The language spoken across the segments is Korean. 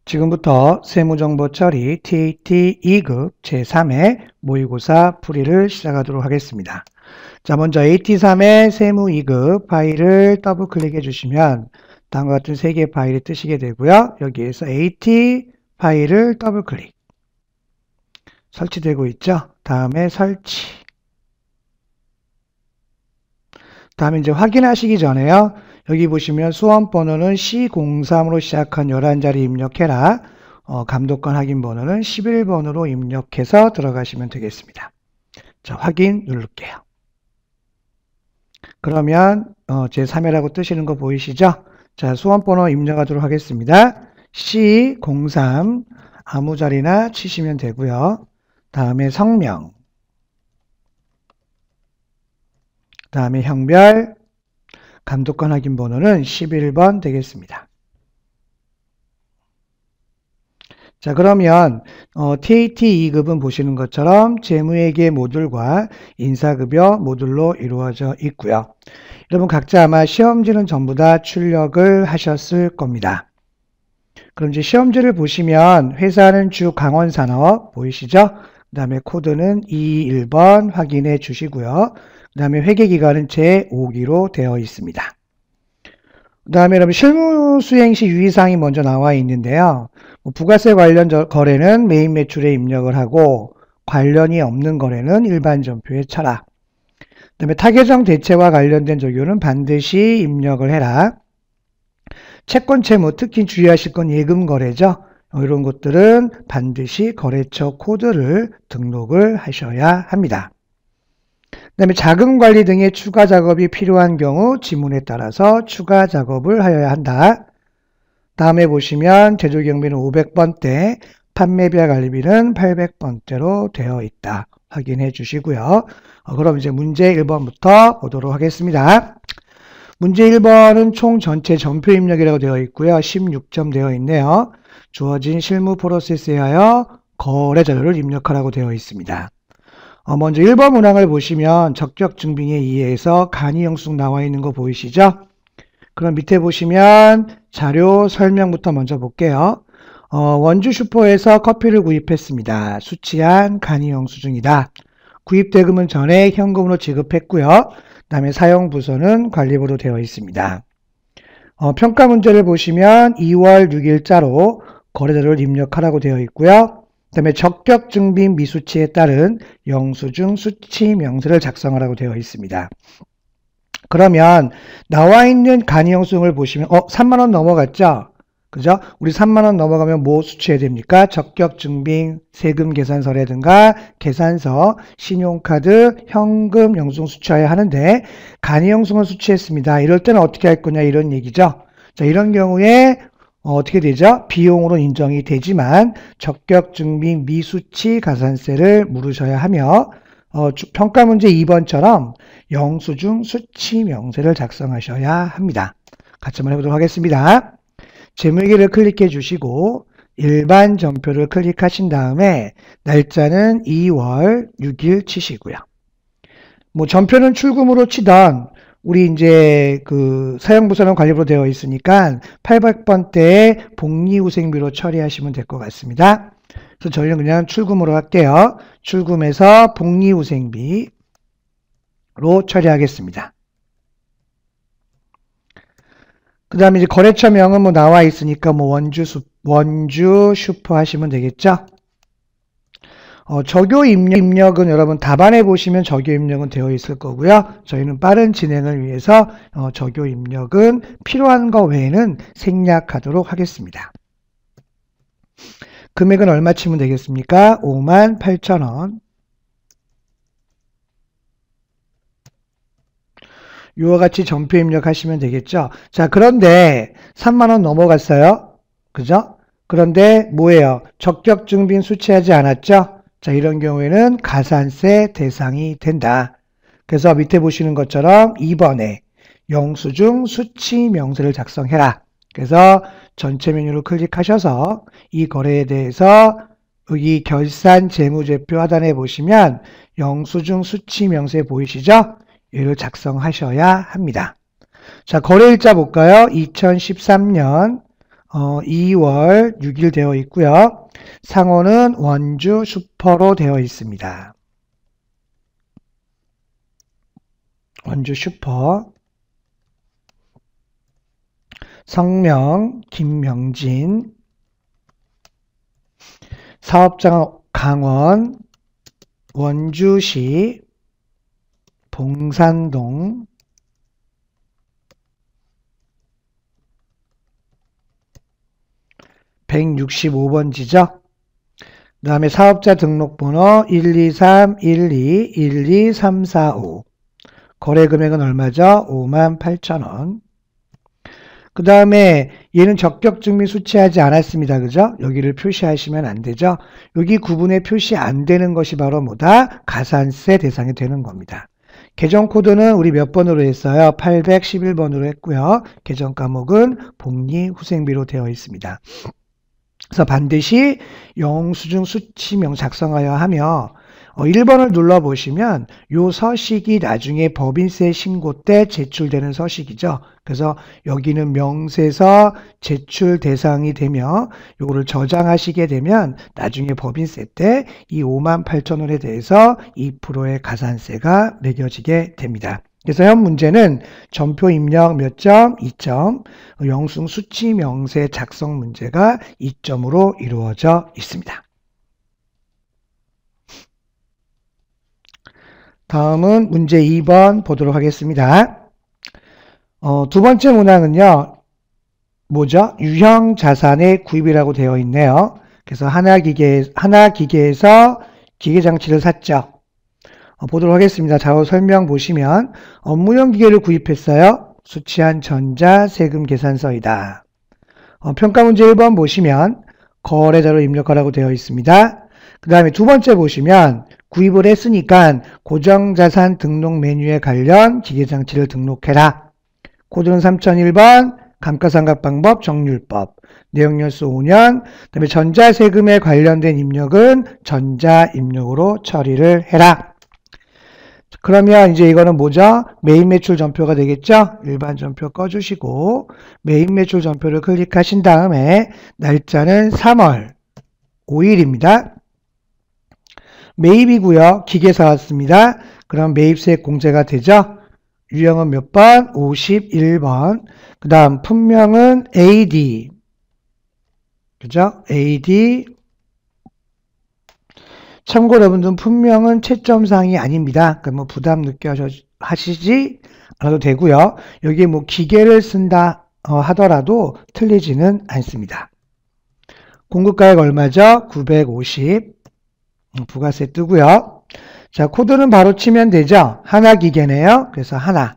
지금부터 세무정보 처리 TAT 2급 제3회 모의고사 풀이를 시작하도록 하겠습니다. 자, 먼저 AT3의 세무 2급 파일을 더블 클릭해 주시면 다음과 같은 3개의 파일이 뜨시게 되고요. 여기에서 AT 파일을 더블 클릭. 설치되고 있죠? 다음에 설치. 다음에 이제 확인하시기 전에요. 여기 보시면 수험 번호는 C03으로 시작한 11자리 입력해라. 감독관 확인 번호는 11번으로 입력해서 들어가시면 되겠습니다. 자, 확인 누를게요. 그러면 제3회라고 뜨시는 거 보이시죠? 자, 수험 번호 입력하도록 하겠습니다. C03 아무 자리나 치시면 되고요. 다음에 성명, 다음에 형별, 감독관 확인 번호는 11번 되겠습니다. 자, 그러면 TAT 2급은 보시는 것처럼 재무회계 모듈과 인사급여 모듈로 이루어져 있고요. 여러분 각자 아마 시험지는 전부 다 출력을 하셨을 겁니다. 그럼 이제 시험지를 보시면 회사는 주 강원산업 보이시죠? 그 다음에 코드는 21번 확인해 주시고요. 그 다음에 회계기간은 제5기로 되어 있습니다. 그 다음에 여러분 실무 수행 시 유의사항이 먼저 나와 있는데요. 부가세 관련 거래는 메인 매출에 입력을 하고 관련이 없는 거래는 일반 전표에 쳐라. 그 다음에 타계정 대체와 관련된 적용은 반드시 입력을 해라. 채권 채무, 특히 주의하실 건 예금 거래죠. 이런 것들은 반드시 거래처 코드를 등록을 하셔야 합니다. 그 다음에 자금 관리 등의 추가 작업이 필요한 경우 지문에 따라서 추가 작업을 하여야 한다. 다음에 보시면 제조 경비는 500번대, 판매비와 관리비는 800번대로 되어 있다. 확인해 주시고요. 그럼 이제 문제 1번부터 보도록 하겠습니다. 문제 1번은 총 전체 전표 입력이라고 되어 있고요. 16점 되어 있네요. 주어진 실무 프로세스에 하여 거래 자료를 입력하라고 되어 있습니다. 먼저 1번 문항을 보시면 적격 증빙에 의해서 간이 영수증 나와 있는 거 보이시죠? 그럼 밑에 보시면 자료 설명부터 먼저 볼게요. 원주 슈퍼에서 커피를 구입했습니다. 수취한 간이 영수증이다. 구입 대금은 전에 현금으로 지급했고요. 그 다음에 사용 부서는 관리부로 되어 있습니다. 평가 문제를 보시면 2월 6일자로 거래자료를 입력하라고 되어 있고요. 그 다음에 적격 증빙 미수치에 따른 영수증 수치 명세를 작성하라고 되어 있습니다. 그러면 나와 있는 간이 영수증을 보시면 3만원 넘어갔죠? 그죠? 우리 3만원 넘어가면 뭐 수취해야 됩니까? 적격 증빙, 세금 계산서라든가 계산서, 신용카드, 현금 영수증 수취해야 하는데 간이 영수증을 수취했습니다. 이럴 때는 어떻게 할 거냐 이런 얘기죠. 자, 이런 경우에 어떻게 되죠? 비용으로 인정이 되지만 적격 증빙 미수치 가산세를 물으셔야 하며 평가 문제 2번처럼 영수증 수치 명세를 작성하셔야 합니다. 같이 한번 해보도록 하겠습니다. 재무회계를 클릭해 주시고 일반 전표를 클릭하신 다음에 날짜는 2월 6일 치시고요. 뭐 전표는 출금으로 치던 우리 이제 그 사용부서는 관리부로 되어 있으니까 800번대에 복리후생비로 처리하시면 될 것 같습니다. 그래서 저희는 그냥 출금으로 할게요. 출금해서 복리후생비로 처리하겠습니다. 그 다음에 이제 거래처명은 뭐 나와 있으니까 뭐 원주 슈퍼 하시면 되겠죠. 적요 입력은 여러분 답안에 보시면 적요 입력은 되어 있을 거고요. 저희는 빠른 진행을 위해서 적요 입력은 필요한 거 외에는 생략하도록 하겠습니다. 금액은 얼마 치면 되겠습니까? 58,000원. 이와 같이 전표 입력하시면 되겠죠. 자, 그런데 3만원 넘어갔어요. 그죠? 그런데 뭐예요? 적격 증빙 수취하지 않았죠? 자, 이런 경우에는 가산세 대상이 된다. 그래서 밑에 보시는 것처럼 2번에 영수증 수치 명세를 작성해라. 그래서 전체 메뉴를 클릭하셔서 이 거래에 대해서 여기 결산 재무제표 하단에 보시면 영수증 수치 명세 보이시죠? 얘를 작성하셔야 합니다. 자, 거래일자 볼까요? 2013년 2월 6일 되어 있고요. 상호는 원주 슈퍼로 되어 있습니다. 원주 슈퍼. 성명 김명진. 사업장 강원. 원주시 봉산동. (165번지죠) 그 다음에 사업자 등록번호 12312-12345. 거래금액은 얼마죠? 58,000원. 그 다음에 얘는 적격증명 수취하지 않았습니다. 그죠? 여기를 표시하시면 안 되죠? 여기 구분에 표시 안 되는 것이 바로 뭐다? 가산세 대상이 되는 겁니다. 계정 코드는 우리 몇 번으로 했어요? 811번으로 했고요. 계정 과목은 복리후생비로 되어 있습니다. 그래서 반드시 영수증 수취명 작성하여 하며 1번을 눌러보시면 요 서식이 나중에 법인세 신고 때 제출되는 서식이죠. 그래서 여기는 명세서 제출 대상이 되며 요거를 저장하시게 되면 나중에 법인세 때 이 58,000원에 대해서 2%의 가산세가 매겨지게 됩니다. 그래서 현 문제는 전표 입력 몇 점? 2점, 영수증 수취 명세 작성 문제가 2점으로 이루어져 있습니다. 다음은 문제 2번 보도록 하겠습니다. 두 번째 문항은요, 뭐죠? 유형 자산의 구입이라고 되어 있네요. 그래서 하나기계에서 기계장치를 샀죠. 보도록 하겠습니다. 자료 설명 보시면 업무용 기계를 구입했어요. 수취한 전자 세금 계산서이다. 평가 문제 1번 보시면 거래자로 입력하라고 되어 있습니다. 그 다음에 두 번째 보시면 구입을 했으니까 고정자산 등록 메뉴에 관련 기계장치를 등록해라. 코드는 3001번, 감가상각방법 정률법, 내역연수 5년, 그 다음에 전자세금에 관련된 입력은 전자입력으로 처리를 해라. 그러면 이제 이거는 뭐죠? 메인 매출 전표가 되겠죠? 일반 전표 꺼주시고 메인 매출 전표를 클릭하신 다음에 날짜는 3월 5일입니다. 매입이고요. 기계 사왔습니다. 그럼 매입세액 공제가 되죠? 유형은 몇 번? 51번. 그 다음 품명은 AD. 그죠? AD. 참고로 여러분들은 품명은 채점사항이 아닙니다. 그러니까 뭐 부담 하시지 않아도 되고요. 여기에 뭐 기계를 쓴다 하더라도 틀리지는 않습니다. 공급가액 얼마죠? 950. 부가세 뜨고요. 자, 코드는 바로 치면 되죠. 하나기계네요. 그래서 하나.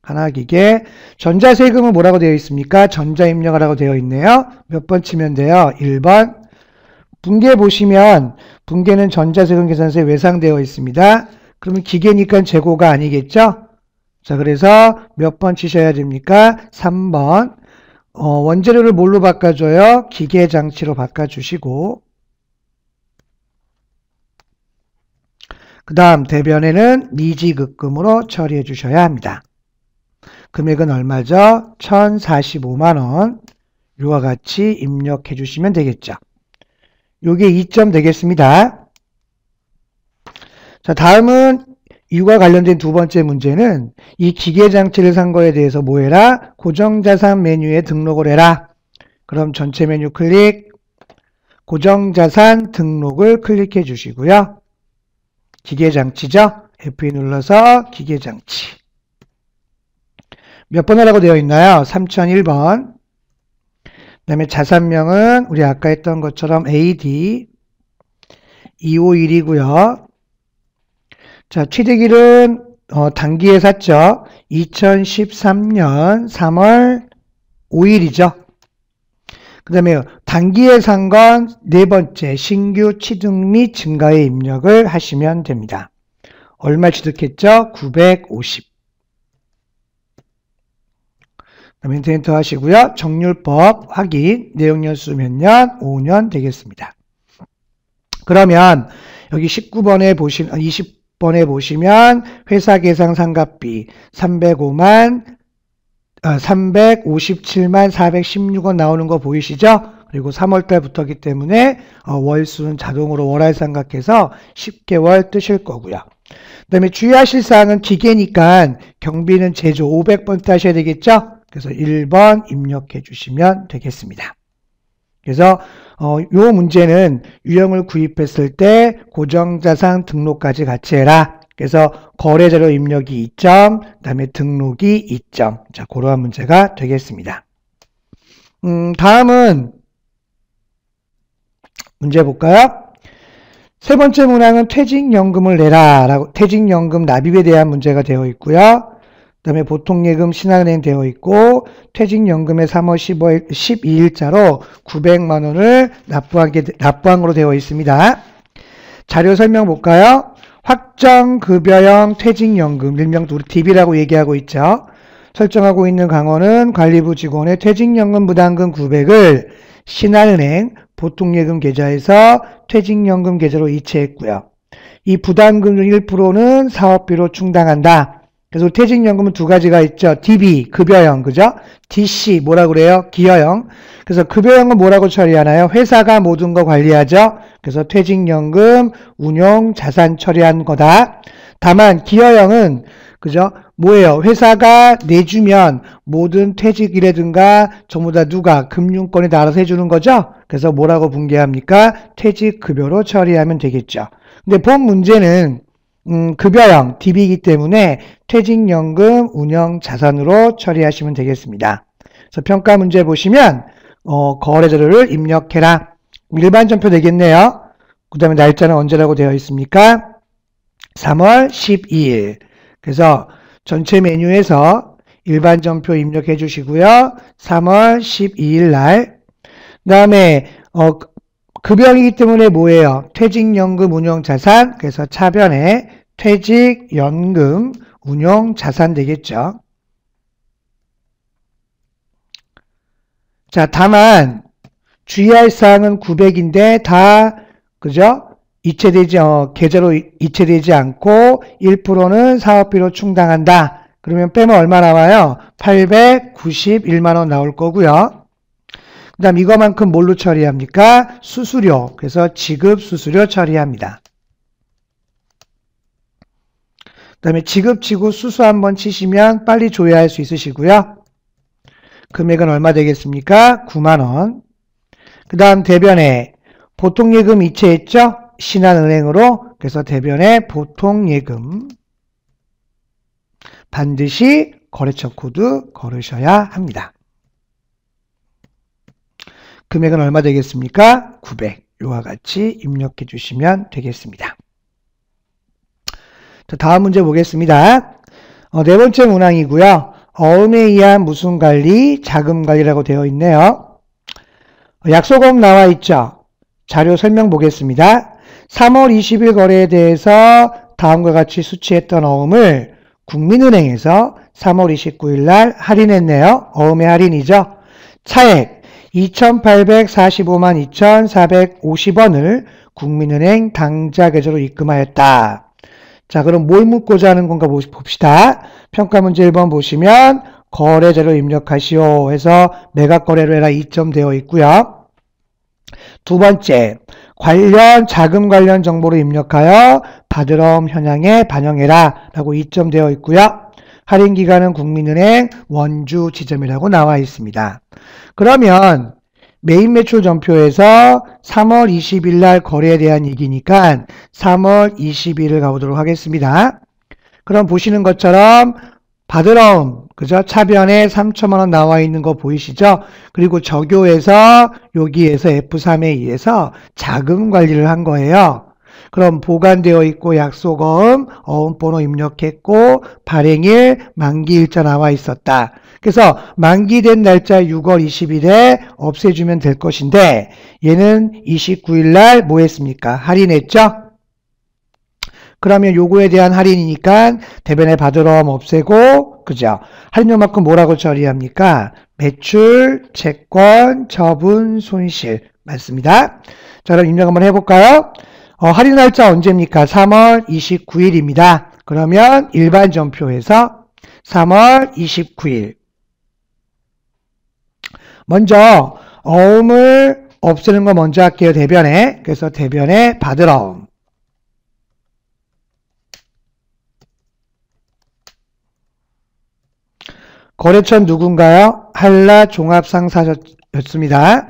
하나기계. 전자세금은 뭐라고 되어 있습니까? 전자입력하라고 되어 있네요. 몇 번 치면 돼요? 1번. 분계 보시면 분계는 전자세금 계산서에 외상되어 있습니다. 그러면 기계니까 재고가 아니겠죠? 자, 그래서 몇 번 치셔야 됩니까? 3번. 원재료를 뭘로 바꿔줘요? 기계장치로 바꿔주시고 그 다음 대변에는 미지급금으로 처리해 주셔야 합니다. 금액은 얼마죠? 1,045만원. 이와 같이 입력해 주시면 되겠죠. 요게 2점 되겠습니다. 자, 다음은 이와 관련된 두 번째 문제는 이 기계장치를 산 거에 대해서 뭐 해라? 고정자산 메뉴에 등록을 해라. 그럼 전체 메뉴 클릭, 고정자산 등록을 클릭해 주시고요. 기계장치죠? F2 눌러서 기계장치. 몇 번 하라고 되어 있나요? 3001번. 그 다음에 자산명은 우리 아까 했던 것처럼 AD 251이고요. 자, 취득일은 단기에 샀죠. 2013년 3월 5일이죠. 그 다음에 단기에 산 건 네 번째 신규 취득 및 증가의 입력을 하시면 됩니다. 얼마 취득했죠? 950. 그다음에 엔터 하시고요. 정률법 확인, 내역연수 몇 년? 5년 되겠습니다. 그러면 여기 19번에 보시는 6번에 보시면 회사 계상 상각비 357만 416원 나오는 거 보이시죠? 그리고 3월달부터기 때문에 월수는 자동으로 월할 삼각해서 10개월 뜨실 거고요. 그 다음에 주의하실 사항은 기계니까 경비는 제조 500번 따셔야 되겠죠? 그래서 1번 입력해 주시면 되겠습니다. 그래서 요 문제는 유형을 구입했을 때 고정자산 등록까지 같이 해라. 그래서 거래자료 입력이 2점, 그 다음에 등록이 2점. 자, 그러한 문제가 되겠습니다. 다음은 문제 볼까요? 세 번째 문항은 퇴직연금을 내라 라고, 퇴직연금 납입에 대한 문제가 되어 있고요. 그 다음에 보통예금 신한은행 되어 있고 퇴직연금의 3월 12일자로 900만원을 납부한 거로 되어 있습니다. 자료 설명 볼까요? 확정급여형 퇴직연금, 일명 우리 DB라고 얘기하고 있죠. 설정하고 있는 강원은 관리부 직원의 퇴직연금 부담금 900을 신한은행 보통예금 계좌에서 퇴직연금 계좌로 이체했고요. 이 부담금 중 1%는 사업비로 충당한다. 그래서 퇴직연금은 두 가지가 있죠. DB, 급여형, 그죠? DC, 뭐라 그래요? 기여형. 그래서 급여형은 뭐라고 처리하나요? 회사가 모든 거 관리하죠. 그래서 퇴직연금, 운용, 자산 처리한 거다. 다만 기여형은 그죠? 뭐예요? 회사가 내주면 모든 퇴직이라든가 전부 다 누가 금융권에 알아서 해주는 거죠? 그래서 뭐라고 분개합니까? 퇴직급여로 처리하면 되겠죠. 근데 본 문제는 급여형 DB이기 때문에 퇴직연금 운영 자산으로 처리하시면 되겠습니다. 그래서 평가 문제 보시면 거래자료를 입력해라. 일반 전표 되겠네요. 그 다음에 날짜는 언제라고 되어 있습니까? 3월 12일. 그래서 전체 메뉴에서 일반 전표 입력해 주시고요. 3월 12일 날. 그 다음에 급여이기 때문에 뭐예요? 퇴직연금 운용자산. 그래서 차변에 퇴직연금 운용자산 되겠죠. 자, 다만 주의할 사항은 900인데 다 그죠? 이체되지 계좌로 이체되지 않고 1%는 사업비로 충당한다. 그러면 빼면 얼마 나와요? 891만 원 나올 거고요. 그 다음 이거만큼 뭘로 처리합니까? 수수료. 그래서 지급 수수료 처리합니다. 그 다음에 지급 치고 수수 한번 치시면 빨리 조회할 수 있으시고요. 금액은 얼마 되겠습니까? 9만 원. 그 다음 대변에 보통예금 이체했죠? 신한은행으로. 그래서 대변에 보통예금 반드시 거래처 코드 걸으셔야 합니다. 금액은 얼마 되겠습니까? 900. 이와 같이 입력해 주시면 되겠습니다. 자, 다음 문제 보겠습니다. 네 번째 문항이고요. 어음에 의한 무슨 관리? 자금 관리라고 되어 있네요. 약속어음 나와 있죠? 자료 설명 보겠습니다. 3월 20일 거래에 대해서 다음과 같이 수취했던 어음을 국민은행에서 3월 29일 날 할인했네요. 어음의 할인이죠. 차액 2,845만 2,450원을 국민은행 당좌 계좌로 입금하였다. 자, 그럼 뭘 묻고자 하는 건가 봅시다. 평가 문제 1번 보시면 거래자료 입력하시오 해서 매각거래로 해라 2점 되어 있고요. 두 번째, 자금 관련 정보를 입력하여 받으러옴 현황에 반영해라 라고 2점 되어 있고요. 할인기간은 국민은행 원주 지점이라고 나와 있습니다. 그러면 메인 매출 전표에서 3월 20일 날 거래에 대한 얘기니까 3월 20일을 가보도록 하겠습니다. 그럼 보시는 것처럼 받으러옴, 그죠? 차변에 3천만 원 나와 있는 거 보이시죠? 그리고 적용해서 여기에서 F3에 의해서 자금 관리를 한 거예요. 그럼 보관되어 있고 약속어음, 어음번호 입력했고 발행일, 만기일자 나와 있었다. 그래서 만기된 날짜 6월 20일에 없애주면 될 것인데 얘는 29일 날 뭐 했습니까? 할인했죠? 그러면 요거에 대한 할인이니까 대변에 받으러옴 없애고 그죠? 할인료만큼 뭐라고 처리합니까? 매출, 채권, 처분, 손실 맞습니다. 자, 그럼 입력 한번 해볼까요? 할인 날짜 언제입니까? 3월 29일입니다. 그러면 일반 전표에서 3월 29일. 먼저 어음을 없애는 거 먼저 할게요. 대변에. 그래서 대변에 받으러옴. 거래처 누군가요? 한라종합상사였습니다.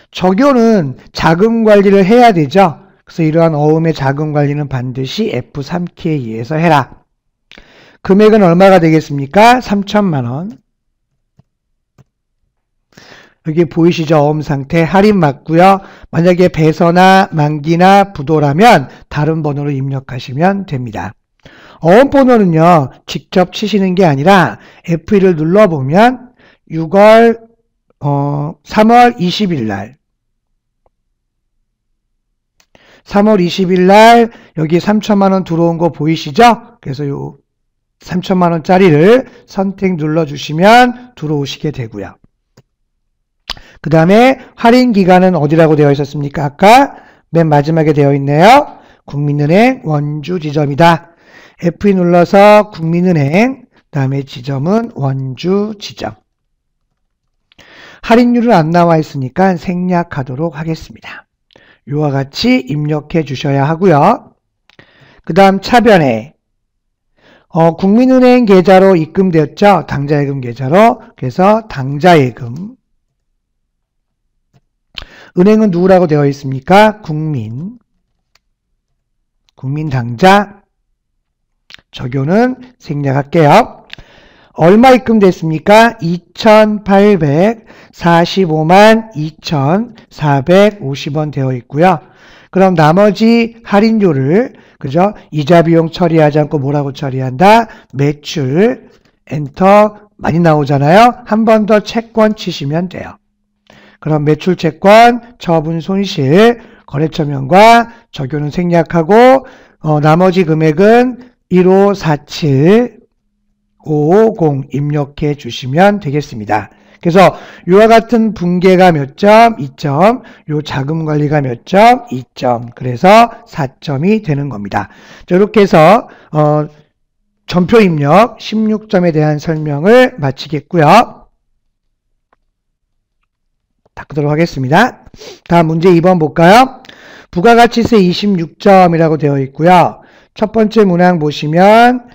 적요는 자금 관리를 해야 되죠. 그래서 이러한 어음의 자금 관리는 반드시 F3키에 의해서 해라. 금액은 얼마가 되겠습니까? 3천만 원. 여기 보이시죠? 어음 상태 할인 맞고요. 만약에 배서나 만기나 부도라면 다른 번호로 입력하시면 됩니다. 어음 번호는요, 직접 치시는 게 아니라 F1을 눌러보면 3월 20일 날 3월 20일 날 여기 3천만 원 들어온 거 보이시죠? 그래서 요 3천만 원짜리를 선택 눌러주시면 들어오시게 되고요. 그 다음에 할인 기간은 어디라고 되어 있었습니까? 아까 맨 마지막에 되어 있네요. 국민은행 원주 지점이다. F2 눌러서 국민은행, 그 다음에 지점은 원주 지점. 할인율은 안 나와 있으니까 생략하도록 하겠습니다. 이와 같이 입력해 주셔야 하고요. 그 다음 차변에 국민은행 계좌로 입금되었죠. 당좌예금 계좌로. 그래서 당좌예금. 은행은 누구라고 되어 있습니까? 국민당좌. 적요는 생략할게요. 얼마 입금됐습니까? 2,845만 2,450원 되어 있고요. 그럼 나머지 할인료를 그죠? 이자 비용 처리하지 않고 뭐라고 처리한다? 매출 엔터 많이 나오잖아요. 한 번 더 채권 치시면 돼요. 그럼 매출 채권, 처분 손실, 거래처명과 적요는 생략하고 나머지 금액은 1547550 입력해 주시면 되겠습니다. 그래서 이와 같은 분계가 몇 점? 2점. 요 자금 관리가 몇 점? 2점. 그래서 4점이 되는 겁니다. 자, 이렇게 해서 전표 입력 16점에 대한 설명을 마치겠고요. 닦도록 하겠습니다. 다음 문제 2번 볼까요? 부가가치세 26점이라고 되어 있고요. 첫 번째 문항 보시면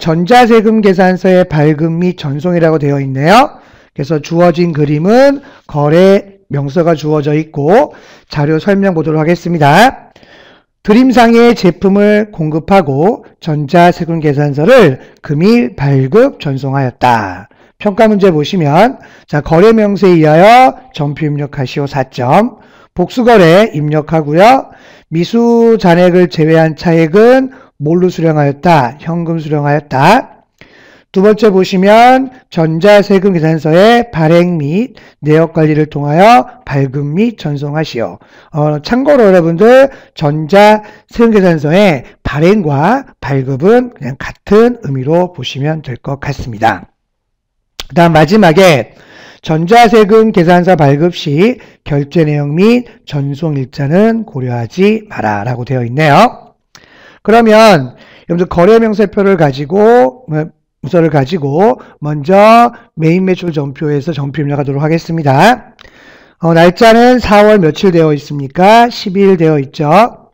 전자세금 계산서의 발급 및 전송이라고 되어 있네요. 그래서 주어진 그림은 거래 명서가 주어져 있고 자료 설명 보도록 하겠습니다. 드림상의 제품을 공급하고 전자세금 계산서를 금일 발급 전송하였다. 평가 문제 보시면 자 거래 명세에 의하여 전표 입력하시오 4점. 복수거래 입력하고요. 미수 잔액을 제외한 차액은 뭘로 수령하였다? 현금 수령하였다. 두 번째 보시면 전자세금 계산서의 발행 및 내역 관리를 통하여 발급 및 전송하시오. 참고로 여러분들 전자세금 계산서의 발행과 발급은 그냥 같은 의미로 보시면 될 것 같습니다. 그 다음 마지막에 전자세금 계산서 발급 시 결제 내용 및 전송 일자는 고려하지 마라 라고 되어 있네요. 그러면 여러분들 거래명세표를 가지고 문서를 가지고 먼저 메인 매출 전표에서 전표 입력하도록 하겠습니다. 날짜는 4월 며칠 되어 있습니까? 12일 되어 있죠.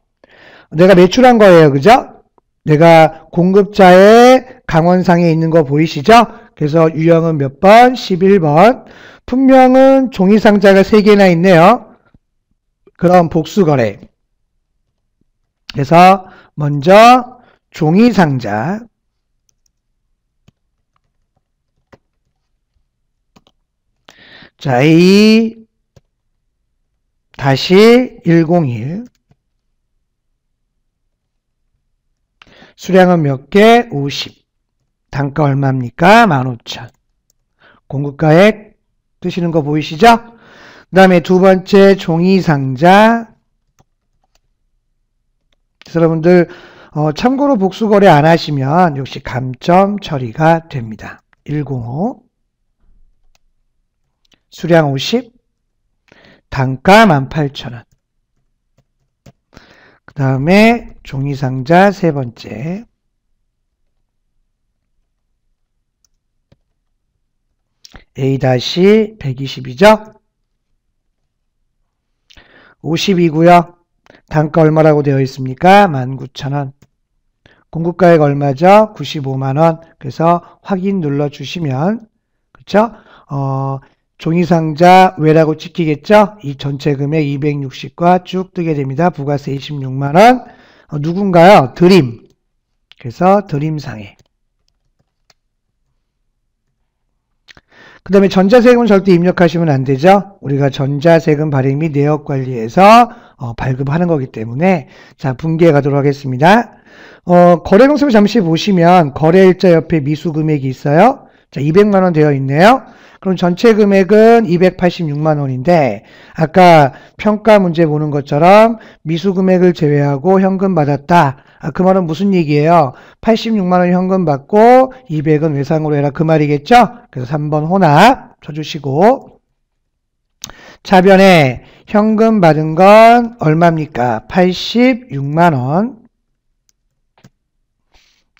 내가 매출한 거예요. 그죠? 내가 공급자의 강원상에 있는 거 보이시죠? 그래서 유형은 몇 번? 11번. 품명은 종이상자가 3개나 있네요. 그럼 복수거래. 그래서 먼저 종이상자. 자, A 다시 101. 수량은 몇 개? 50. 단가 얼마입니까? 15,000. 공급가액 뜨시는 거 보이시죠? 그 다음에 두 번째 종이상자. 그래서 여러분들 참고로 복수거래 안 하시면 역시 감점 처리가 됩니다. 105. 수량 50. 단가 18,000원. 다음에 종이상자 세 번째. A-120이죠? 50이고요. 단가 얼마라고 되어 있습니까? 19,000원. 공급가액 얼마죠? 95만원. 그래서 확인 눌러주시면, 그쵸? 종이상자 외라고 찍히겠죠? 이 전체 금액 260과 쭉 뜨게 됩니다. 부가세 26만원. 누군가요? 드림. 그래서 드림상해. 그 다음에 전자세금은 절대 입력하시면 안 되죠. 우리가 전자세금 발행 및 내역관리에서 발급하는 거기 때문에 자 분기해 가도록 하겠습니다. 거래금속을 잠시 보시면 거래일자 옆에 미수금액이 있어요. 자 200만원 되어 있네요. 그럼 전체 금액은 286만원인데 아까 평가 문제 보는 것처럼 미수금액을 제외하고 현금 받았다. 그 말은 무슨 얘기예요? 86만원 현금 받고 200은 외상으로 해라 그 말이겠죠? 그래서 3번 혼합 쳐주시고 차변에 현금 받은 건 얼마입니까? 86만원.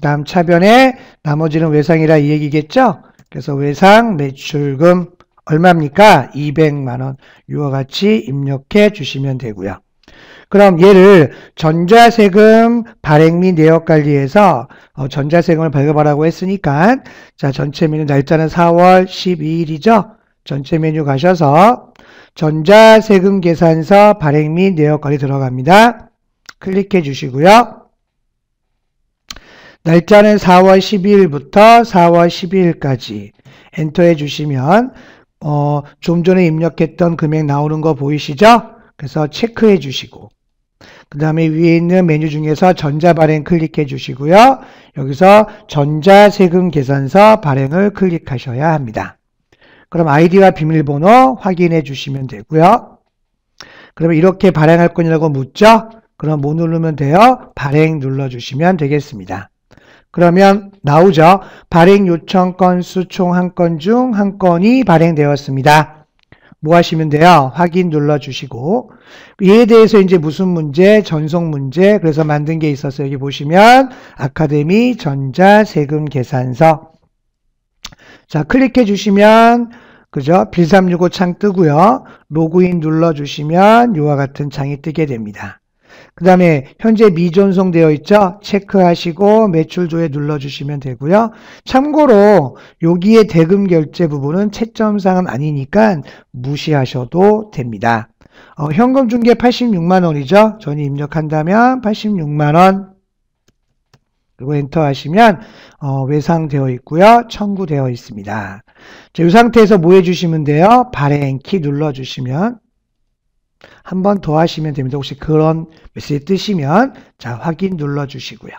다음 차변에 나머지는 외상이라 이 얘기겠죠? 그래서 외상 매출금 얼마입니까? 200만원. 이와 같이 입력해 주시면 되고요. 그럼 얘를 전자세금 발행 및 내역관리에서 전자세금을 발급하라고 했으니까 자 전체 메뉴 날짜는 4월 12일이죠. 전체 메뉴 가셔서 전자세금 계산서 발행 및 내역관리 들어갑니다. 클릭해 주시고요. 날짜는 4월 12일부터 4월 12일까지 엔터해 주시면 좀 전에 입력했던 금액 나오는 거 보이시죠? 그래서 체크해 주시고 그 다음에 위에 있는 메뉴 중에서 전자발행 클릭해 주시고요. 여기서 전자세금 계산서 발행을 클릭하셔야 합니다. 그럼 아이디와 비밀번호 확인해 주시면 되고요. 그러면 이렇게 발행할 거냐고 묻죠? 그럼 뭐 누르면 돼요? 발행 눌러주시면 되겠습니다. 그러면 나오죠? 발행 요청 건수 총 한 건 중 한 건이 발행되었습니다. 뭐 하시면 돼요? 확인 눌러주시고 이에 대해서 이제 무슨 문제? 전송 문제. 그래서 만든 게 있어서 여기 보시면 아카데미 전자세금 계산서 자 클릭해 주시면 그죠? 빌365 창 뜨고요. 로그인 눌러주시면 이와 같은 창이 뜨게 됩니다. 그 다음에 현재 미전송되어 있죠? 체크하시고 매출 조회 눌러주시면 되고요. 참고로 여기에 대금 결제 부분은 채점상은 아니니까 무시하셔도 됩니다. 현금 중개 86만원이죠? 전이 입력한다면 86만원 그리고 엔터 하시면 외상되어 있고요. 청구되어 있습니다. 자, 이 상태에서 뭐 해주시면 돼요? 발행 키 눌러주시면 한 번 더 하시면 됩니다. 혹시 그런 메시지 뜨시면 자 확인 눌러주시고요.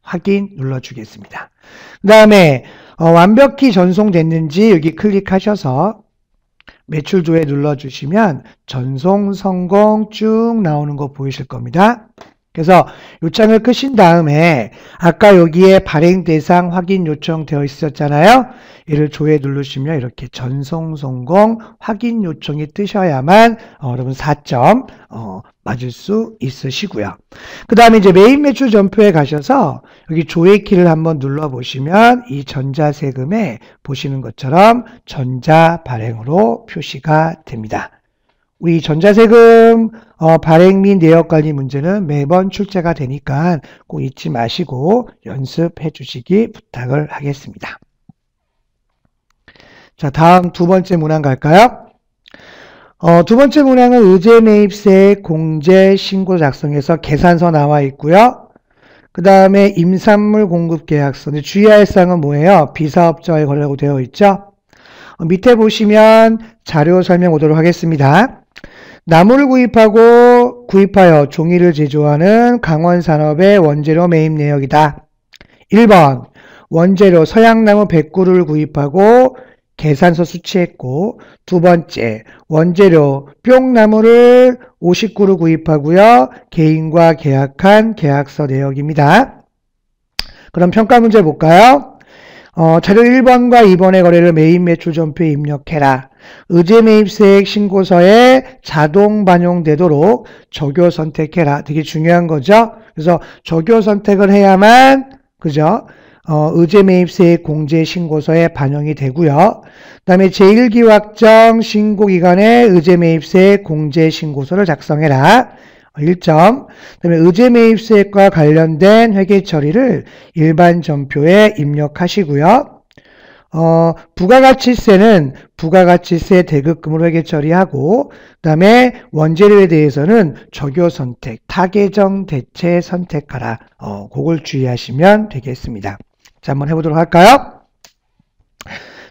확인 눌러주겠습니다. 그 다음에 완벽히 전송됐는지 여기 클릭하셔서 매출 조회 눌러주시면 전송 성공 쭉 나오는 거 보이실 겁니다. 그래서 이 창을 끄신 다음에 아까 여기에 발행 대상 확인 요청 되어 있었잖아요. 이를 조회 누르시면 이렇게 전송 성공 확인 요청이 뜨셔야만 여러분 4점 맞을 수 있으시고요. 그 다음에 이제 메인 매출 전표에 가셔서 여기 조회 키를 한번 눌러 보시면 이 전자세금에 보시는 것처럼 전자 발행으로 표시가 됩니다. 우리 전자세금 발행 및 내역관리 문제는 매번 출제가 되니까 꼭 잊지 마시고 연습해 주시기 부탁을 하겠습니다. 자, 다음 두 번째 문항 갈까요? 두 번째 문항은 의제매입세 공제 신고 작성에서 계산서 나와 있고요. 그 다음에 임산물 공급 계약서. 주의할 사항은 뭐예요? 비사업자와의 거래라고 되어 있죠. 밑에 보시면 자료 설명 오도록 하겠습니다. 나무를 구입하여 종이를 제조하는 강원산업의 원재료 매입 내역이다. 1번 원재료 서양나무 100그루를 구입하고 계산서 수취했고 두 번째 원재료 뿅나무를 50그루 구입하고요. 개인과 계약한 계약서 내역입니다. 그럼 평가 문제 볼까요? 자료 1번과 2번의 거래를 메인 매출 전표에 입력해라. 의제 매입세액 신고서에 자동 반영되도록 적요 선택해라. 되게 중요한 거죠. 그래서 적요 선택을 해야만, 그죠? 의제 매입세액 공제 신고서에 반영이 되고요. 그 다음에 제1기확정 신고기간에 의제 매입세액 공제 신고서를 작성해라. 1점. 그 다음에 의제 매입세액과 관련된 회계 처리를 일반 전표에 입력하시고요. 부가가치세는 부가가치세 대급금으로 회계 처리하고, 그 다음에 원재료에 대해서는 적요 선택, 타계정 대체 선택하라. 그걸 주의하시면 되겠습니다. 자, 한번 해보도록 할까요?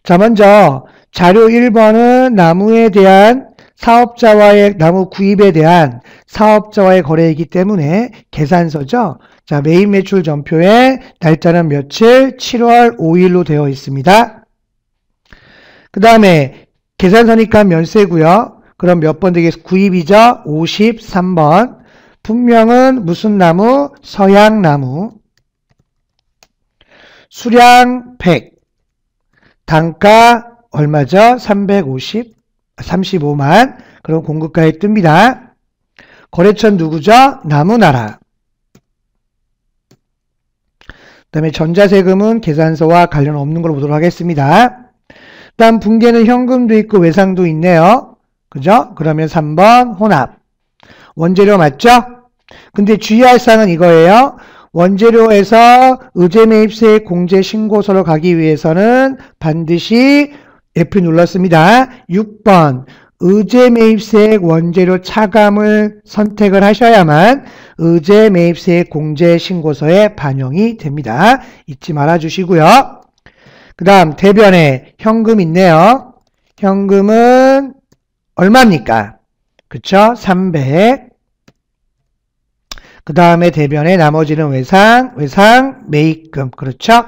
자, 먼저 자료 1번은 나무에 대한 사업자와의 나무 구입에 대한 사업자와의 거래이기 때문에 계산서죠. 자, 메인 매출 전표에 날짜는 며칠? 7월 5일로 되어 있습니다. 그 다음에 계산서니까 면세고요. 그럼 몇 번 되겠습니까? 구입이죠. 53번. 품명은 무슨 나무? 서양나무. 수량 100. 단가 얼마죠? 35만. 그럼 공급가에 뜹니다. 거래처는 누구죠? 나무나라. 그 다음에 전자세금은 계산서와 관련 없는 걸로 보도록 하겠습니다. 다음 분계는 현금도 있고 외상도 있네요. 그죠? 그러면 3번 혼합. 원재료 맞죠? 근데 주의할 사항은 이거예요. 원재료에서 의제매입세액 공제 신고서로 가기 위해서는 반드시 F 눌렀습니다. 6번 의제매입세액 원재료 차감을 선택을 하셔야만 의제매입세액 공제 신고서에 반영이 됩니다. 잊지 말아 주시고요. 그 다음 대변에 현금 있네요. 현금은 얼마입니까? 그쵸? 300. 그 다음에 대변에 나머지는 외상 매입금. 그렇죠?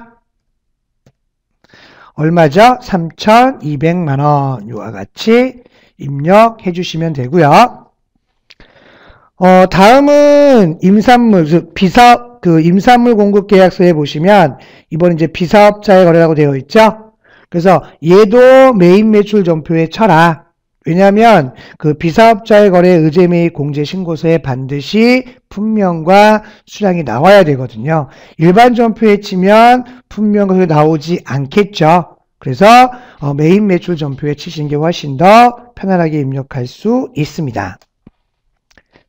얼마죠? 3,200만원. 이와 같이 입력해 주시면 되고요. 다음은 임산물, 임산물 공급 계약서에 보시면 이번 이제 비사업자의 거래라고 되어 있죠? 그래서 얘도 메인 매출 전표에 쳐라. 왜냐하면 그 비사업자의 거래 의제 매입 공제 신고서에 반드시 품명과 수량이 나와야 되거든요. 일반 전표에 치면 품명과 수량이 나오지 않겠죠. 그래서 메인 매출 전표에 치시는 게 훨씬 더 편안하게 입력할 수 있습니다.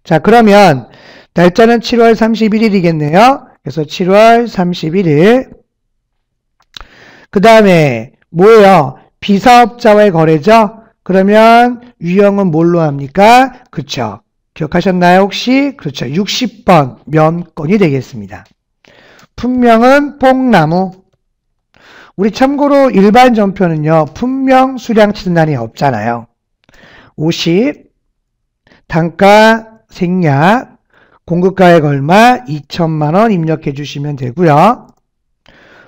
자, 그러면 날짜는 7월 31일이겠네요. 그래서 7월 31일. 그 다음에 뭐예요? 비사업자와의 거래죠? 그러면 유형은 뭘로 합니까? 그쵸. 기억하셨나요, 혹시? 그렇죠. 60번 면건이 되겠습니다. 품명은 뽕나무. 우리 참고로 일반 전표는요, 품명 수량 치는 날이 없잖아요. 50, 단가 생략, 공급가액 얼마? 2천만원 입력해 주시면 되고요.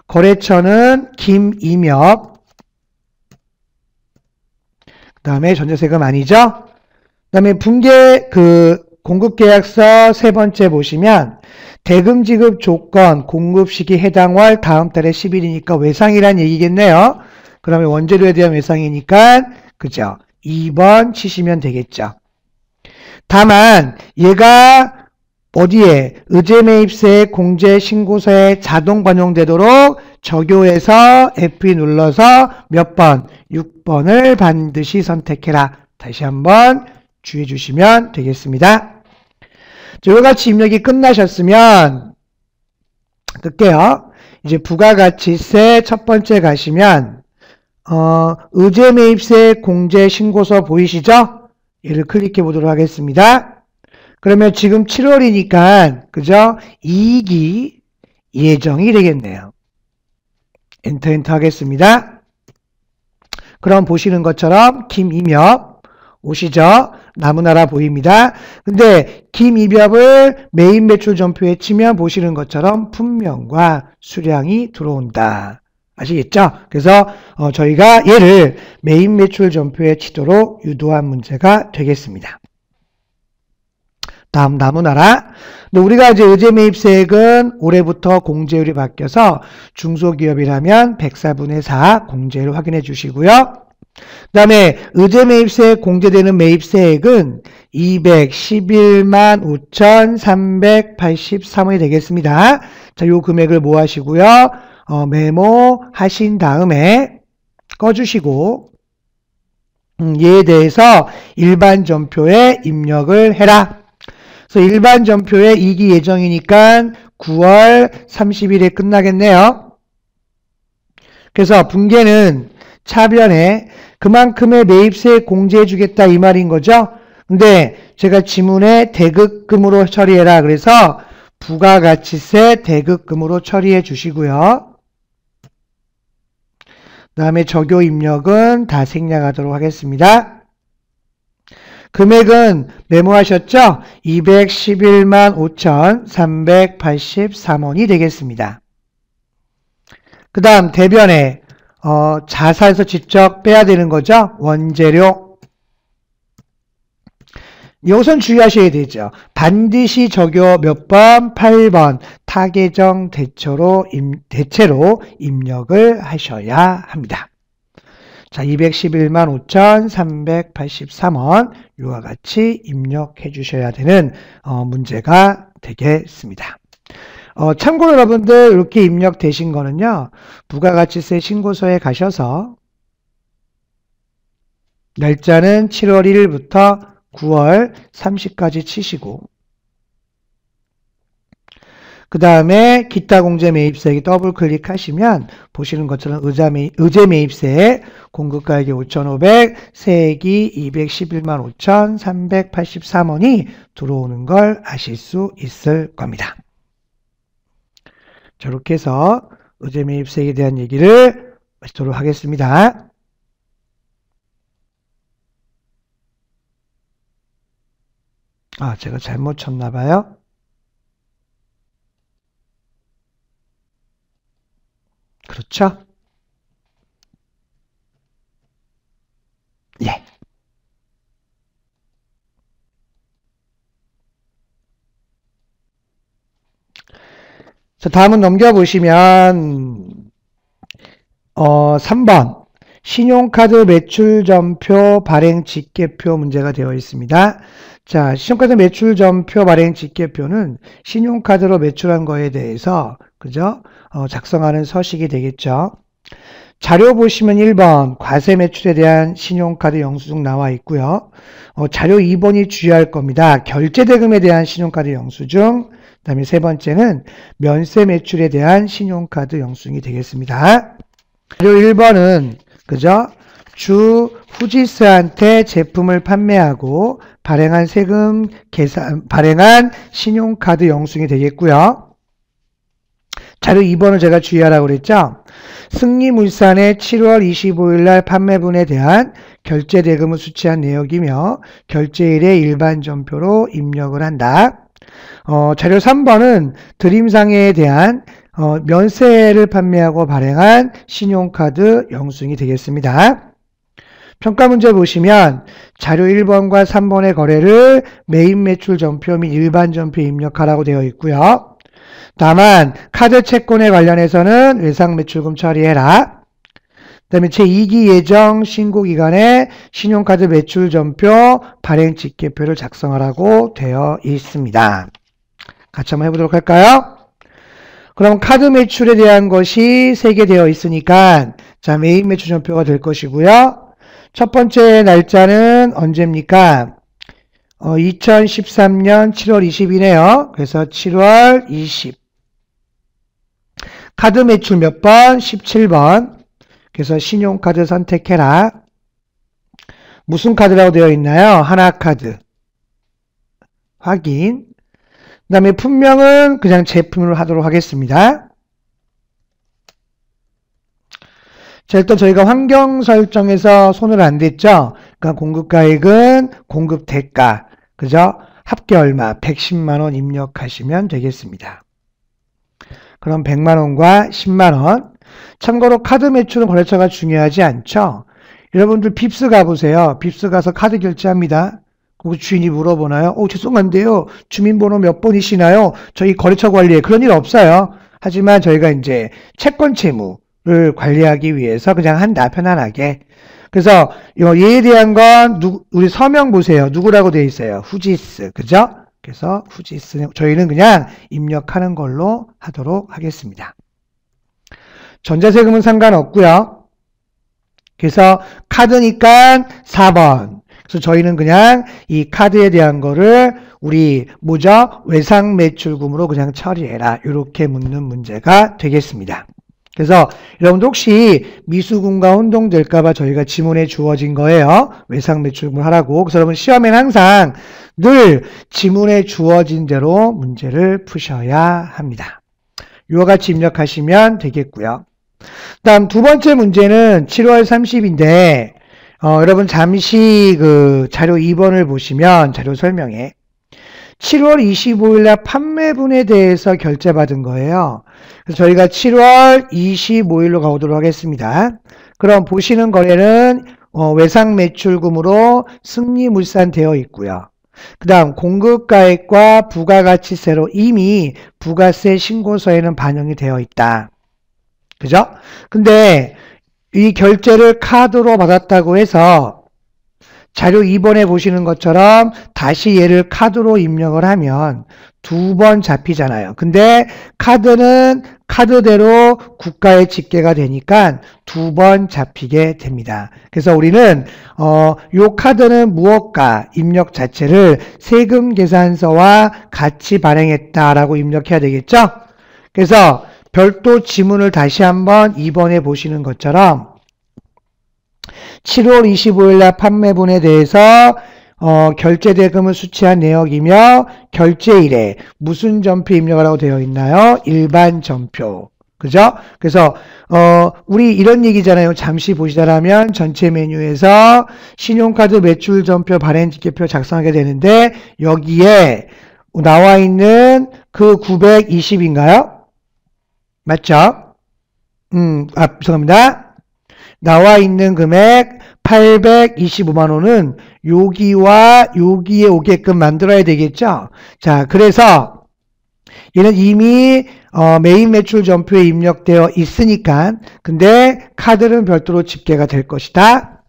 거래처는 김임엽. 그 다음에 전자세금 아니죠? 그 다음에 분계 공급계약서 세 번째 보시면 대금 지급 조건, 공급 시기 해당 월 다음 달에 10일이니까 외상이란 얘기겠네요. 그러면 원재료에 대한 외상이니까 그죠? 2번 치시면 되겠죠. 다만 얘가 어디에 의제매입세 공제 신고서에 자동 반영되도록 적요해서 F2 눌러서 몇 번? 6번을 반드시 선택해라. 다시 한번 주의해 주시면 되겠습니다. 이와 같이 입력이 끝나셨으면 끌게요. 이제 부가가치세 첫 번째 가시면 의제매입세 공제 신고서 보이시죠? 얘를 클릭해 보도록 하겠습니다. 그러면 지금 7월이니까 그죠? 이익이 예정이 되겠네요. 엔터 하겠습니다. 그럼 보시는 것처럼 김임엽 오시죠? 나무나라 보입니다. 근데 김임엽을 메인 매출 전표에 치면 보시는 것처럼 품명과 수량이 들어온다. 아시겠죠? 그래서 저희가 얘를 메인 매출 전표에 치도록 유도한 문제가 되겠습니다. 다음 나무나라. 근데 우리가 이제 의제 매입세액은 올해부터 공제율이 바뀌어서 중소기업이라면 104분의 4 공제율 확인해 주시고요. 그 다음에 의제 매입세액 공제되는 매입세액은 211만 5,383원이 되겠습니다. 자, 요 금액을 뭐 하시고요? 메모하신 다음에 꺼주시고 얘에 대해서 일반 전표에 입력을 해라. 그래서 일반 전표에 이기 예정이니까 9월 30일에 끝나겠네요. 그래서 분계는 차변에 그만큼의 매입세액 공제해 주겠다 이 말인 거죠. 근데 제가 지문에 대급금으로 처리해라. 그래서 부가가치세 대급금으로 처리해 주시고요. 그 다음에 적요 입력은 다 생략하도록 하겠습니다. 금액은 메모하셨죠? 211만 5,383원이 되겠습니다. 그 다음 대변에 자사에서 직접 빼야 되는 거죠? 원재료. 여기선 주의하셔야 되죠. 반드시 적요 몇 번? 8번 타계정 대체로 입력을 하셔야 합니다. 자, 211만 5,383원 이와 같이 입력해 주셔야 되는 문제가 되겠습니다. 참고로 여러분들 이렇게 입력되신 거는요. 부가가치세 신고서에 가셔서 날짜는 7월 1일부터 9월 30까지 치시고 그 다음에 기타 공제 매입세액 더블 클릭하시면 보시는 것처럼 의제 매입세 공급가액이 5,500, 세액이 211만 5,383원이 들어오는 걸 아실 수 있을 겁니다. 자, 이렇게 해서 의제 매입세액에 대한 얘기를 마치도록 하겠습니다. 제가 잘못 쳤나 봐요. 그렇죠? 예. 자, 다음은 넘겨보시면 3번 신용카드 매출전표 발행 직계표 문제가 되어 있습니다. 자, 신용카드 매출전표 발행 직계표는 신용카드로 매출한 거에 대해서 그죠? 작성하는 서식이 되겠죠. 자료 보시면 1번 과세 매출에 대한 신용카드 영수증 나와 있고요. 자료 2번이 주의할 겁니다. 결제대금에 대한 신용카드 영수증, 그 다음에 세 번째는 면세 매출에 대한 신용카드 영수증이 되겠습니다. 자료 1번은 그죠? 주 후지스한테 제품을 판매하고 발행한 세금 계산, 발행한 신용카드 영수증이 되겠고요. 자료 2번은 제가 주의하라고 그랬죠? 승리물산의 7월 25일 날 판매분에 대한 결제 대금을 수취한 내역이며 결제일의 일반 전표로 입력을 한다. 자료 3번은 드림상해에 대한 면세를 판매하고 발행한 신용카드 영수증이 되겠습니다. 평가 문제 보시면 자료 1번과 3번의 거래를 매입 매출 전표 및 일반 전표에 입력하라고 되어 있고요. 다만 카드 채권에 관련해서는 외상 매출금 처리해라. 그 다음에 제2기 예정 신고기간에 신용카드 매출 전표 발행 직계표를 작성하라고 되어 있습니다. 같이 한번 해보도록 할까요? 그럼 카드 매출에 대한 것이 3개 되어 있으니까 자, 매입 매출 전표가 될 것이고요. 첫 번째 날짜는 언제입니까? 2013년 7월 20이네요. 그래서 7월 20. 카드 매출 몇 번? 17번. 그래서 신용카드 선택해라. 무슨 카드라고 되어 있나요? 하나카드. 확인. 그 다음에 품명은 그냥 제품으로 하도록 하겠습니다. 자, 일단 저희가 환경 설정에서 손을 안 댔죠? 그러니까 공급가액은 공급 대가. 그죠? 합계 얼마? 110만원 입력하시면 되겠습니다. 그럼 100만원과 10만원. 참고로 카드 매출은 거래처가 중요하지 않죠? 여러분들 빕스 가보세요. 빕스 가서 카드 결제합니다. 그리고 주인이 물어보나요? 죄송한데요. 주민번호 몇 번이시나요? 저희 거래처 관리에 그런 일 없어요. 하지만 저희가 이제 채권 채무를 관리하기 위해서 그냥 한다, 편안하게. 그래서 얘에 대한 건 우리 서명 보세요. 누구라고 되어 있어요? 후지스. 그죠? 그래서 후지스 저희는 그냥 입력하는 걸로 하도록 하겠습니다. 전자세금은 상관없고요. 그래서 카드니까 4번. 그래서 저희는 그냥 이 카드에 대한 거를 우리 뭐죠? 외상 매출금으로 그냥 처리해라. 이렇게 묻는 문제가 되겠습니다. 그래서 여러분들 혹시 미수금과 혼동될까봐 저희가 지문에 주어진 거예요. 외상 매출금을 하라고. 그래서 여러분 시험에는 항상 늘 지문에 주어진 대로 문제를 푸셔야 합니다. 이와 같이 입력하시면 되겠고요. 다음 두 번째 문제는 7월 30인데 여러분 잠시 그 자료 2번을 보시면 자료 설명에 7월 25일 날 판매분에 대해서 결제받은 거예요. 그래서 저희가 7월 25일로 가보도록 하겠습니다. 그럼 보시는 거래는 외상 매출금으로 승리물산되어 있고요. 그 다음 공급가액과 부가가치세로 이미 부가세 신고서에는 반영이 되어 있다. 그죠? 근데 이 결제를 카드로 받았다고 해서 자료 2번에 보시는 것처럼 다시 얘를 카드로 입력을 하면 두 번 잡히잖아요. 근데 카드는 카드대로 국가에 집계가 되니까 두 번 잡히게 됩니다. 그래서 우리는 요 카드는 무엇가 입력 자체를 세금 계산서와 같이 발행했다라고 입력해야 되겠죠? 그래서 별도 지문을 다시 한번 2번에 보시는 것처럼 7월 25일 날 판매분에 대해서 결제대금을 수취한 내역이며 결제일에 무슨 전표 입력하라고 되어 있나요? 일반 전표. 그죠? 그래서 우리 이런 얘기잖아요. 잠시 보시자라면 전체 메뉴에서 신용카드 매출 전표 발행 집계표 작성하게 되는데 여기에 나와 있는 그 920인가요? 맞죠? 죄송합니다. 나와 있는 금액 825만원은 여기와 여기에 오게끔 만들어야 되겠죠? 자, 그래서 얘는 이미 메인 매출 전표에 입력되어 있으니까 근데 카드는 별도로 집계가 될 것이다.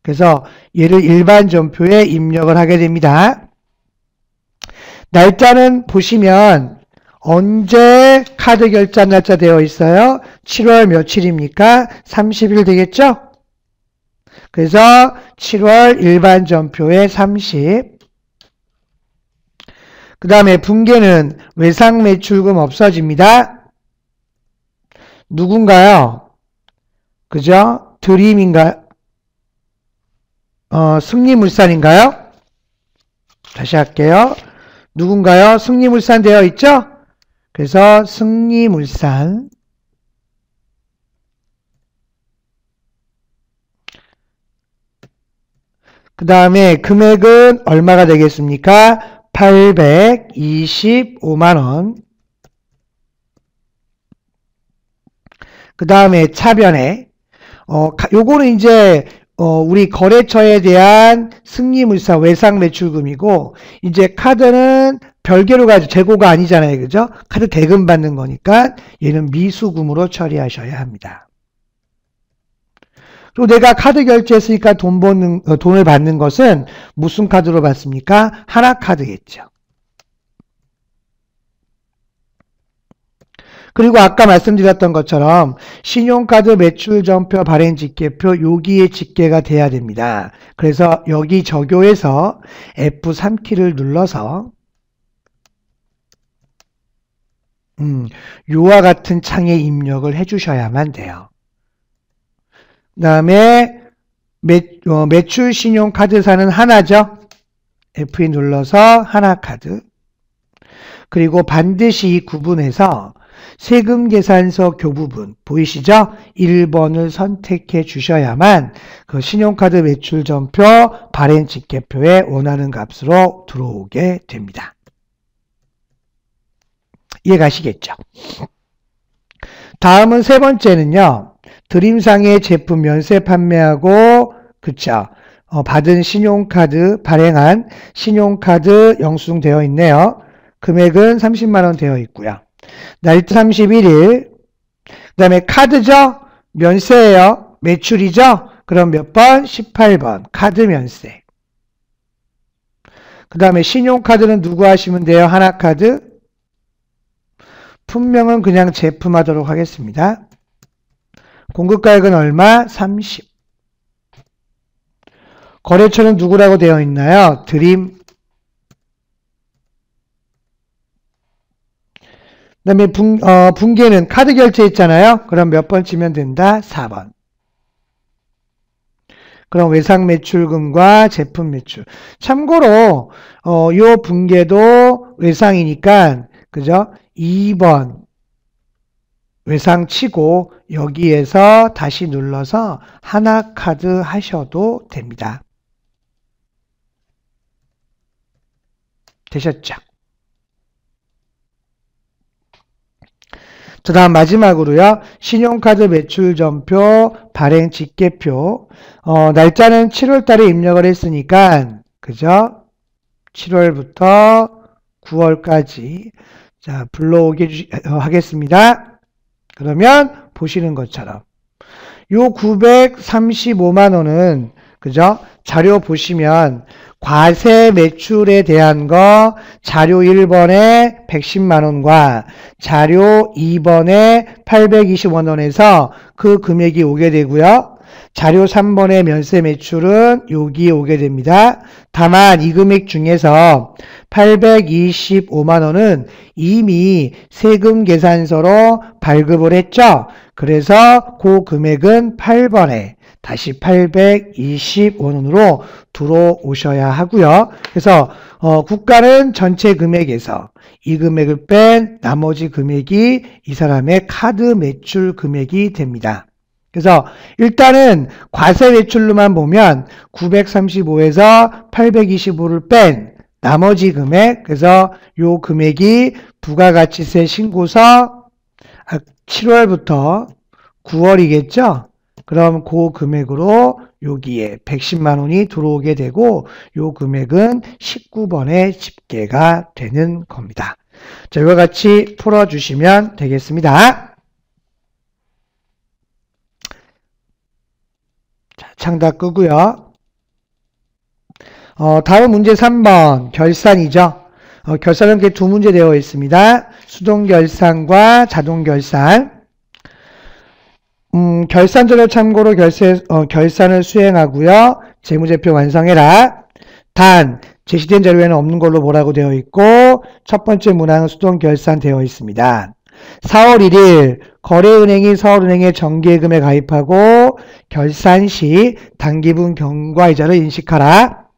그래서 얘를 일반 전표에 입력을 하게 됩니다. 날짜는 보시면 언제 카드 결제 날짜 되어 있어요? 7월 며칠입니까? 30일 되겠죠? 그래서 7월 일반 전표에 30. 그 다음에 분계는 외상 매출금 없어집니다. 누군가요? 그죠? 드림인가요? 승리물산인가요? 다시 할게요. 누군가요? 승리물산 되어 있죠? 그래서 승리물산 그 다음에 금액은 얼마가 되겠습니까? 825만원. 그 다음에 차변에 요거는 이제 우리 거래처에 대한 승리물산 외상 매출금이고 이제 카드는 별개로 가지고 재고가 아니잖아요. 그죠? 카드 대금 받는 거니까 얘는 미수금으로 처리하셔야 합니다. 또 내가 카드 결제했으니까 돈을 받는 것은 무슨 카드로 받습니까? 하나카드겠죠. 그리고 아까 말씀드렸던 것처럼 신용카드 매출 전표 발행 집계표 여기에 집계가 돼야 됩니다. 그래서 여기 적용해서 F3키를 눌러서 요와 같은 창에 입력을 해주셔야만 돼요. 그 다음에 매출 신용카드사는 하나죠. F2 눌러서 하나카드. 그리고 반드시 이 구분해서 세금계산서 교부분 보이시죠? 1번을 선택해 주셔야만 그 신용카드 매출 전표 발행 집계표에 원하는 값으로 들어오게 됩니다. 이해가시겠죠? 다음은 세 번째는요. 드림상의 제품 면세 판매하고 그쵸? 받은 신용카드, 발행한 신용카드 영수증 되어 있네요. 금액은 30만원 되어 있고요. 날짜 31일. 그 다음에 카드죠? 면세예요. 매출이죠? 그럼 몇 번? 18번. 카드 면세. 그 다음에 신용카드는 누구 하시면 돼요? 하나카드. 품명은 그냥 제품 하도록 하겠습니다. 공급가액은 얼마? 30. 거래처는 누구라고 되어 있나요? 드림. 그 다음에 분계는 카드 결제 있잖아요. 그럼 몇 번 치면 된다? 4번. 그럼 외상 매출금과 제품 매출. 참고로 요 분계도 외상이니까 그죠? 2번 외상 치고 여기에서 다시 눌러서 하나카드 하셔도 됩니다. 되셨죠? 그 다음 마지막으로요. 신용카드 매출전표, 발행 집계표. 날짜는 7월달에 입력을 했으니까 그죠? 7월부터 9월까지 자 불러오게 하겠습니다. 그러면 보시는 것처럼 요 935만원은 그죠? 자료 보시면 과세 매출에 대한 거 자료 1번에 110만원과 자료 2번에 820원에서 그 금액이 오게 되고요. 자료 3번의 면세 매출은 여기에 오게 됩니다. 다만 이 금액 중에서 825만원은 이미 세금 계산서로 발급을 했죠. 그래서 그 금액은 8번에 다시 820원으로 들어오셔야 하고요. 그래서 국가는 전체 금액에서 이 금액을 뺀 나머지 금액이 이 사람의 카드 매출 금액이 됩니다. 그래서 일단은 과세 매출로만 보면 935에서 825를 뺀 나머지 금액, 그래서 요 금액이 부가가치세 신고서 7월부터 9월이겠죠? 그럼 그 금액으로 여기에 110만원이 들어오게 되고 요 금액은 19번에 집계가 되는 겁니다. 자, 이와 같이 풀어주시면 되겠습니다. 자, 창다 끄고요. 다음 문제 3번 결산이죠. 결산은 이렇게 두 문제 되어 있습니다. 수동결산과 자동결산. 결산전을 참고로 결산을 수행하고요. 재무제표 완성해라. 단 제시된 자료에는 없는 걸로 뭐라고 되어 있고 첫 번째 문항은 수동결산 되어 있습니다. 4월 1일 거래은행이 서울은행에 정기예금에 가입하고 결산 시 당기분 경과이자를 인식하라.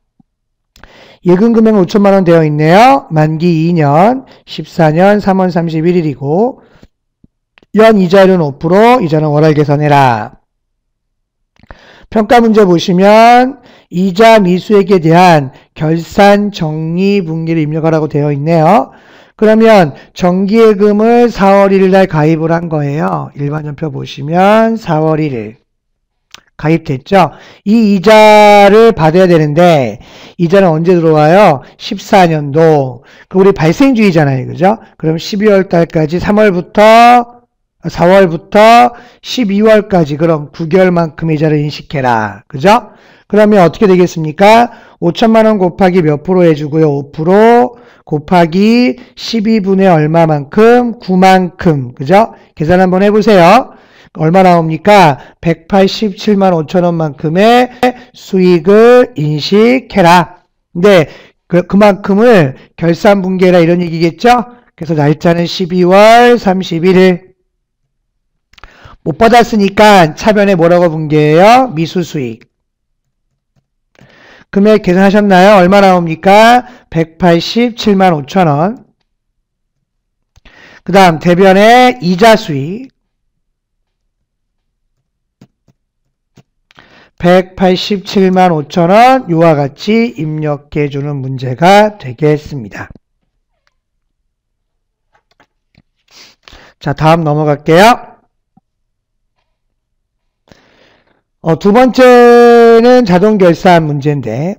예금 금액은 5천만원 되어 있네요. 만기 2년 14년 3월 31일이고 연 이자율은 5%, 이자는 월할 계산해라. 평가 문제 보시면 이자 미수액에 대한 결산 정리 분기를 입력하라고 되어 있네요. 그러면 정기예금을 4월 1일 날 가입을 한 거예요. 일반전표 보시면 4월 1일 가입됐죠. 이 이자를 받아야 되는데 이자는 언제 들어와요? 14년도. 우리 발생주의잖아요. 그죠? 그럼 12월 달까지 4월부터 12월까지 그럼 9개월만큼 이자를 인식해라. 그죠? 그러면 어떻게 되겠습니까? 5천만원 곱하기 몇 프로 해주고요. 5% 곱하기 12분의 얼마만큼? 9만큼. 그죠? 계산 한번 해보세요. 얼마 나옵니까? 187만 5천원만큼의 수익을 인식해라. 근데 그만큼을 결산분기해라 이런 얘기겠죠? 그래서 날짜는 12월 31일. 못 받았으니까 차변에 뭐라고 분기해요? 미수수익. 금액 계산하셨나요? 얼마 나옵니까? 187만 5천원. 그 다음 대변에 이자수익. 187만 5천원 이와 같이 입력해주는 문제가 되겠습니다. 자, 다음 넘어갈게요. 두 번째는 자동 결산 문제인데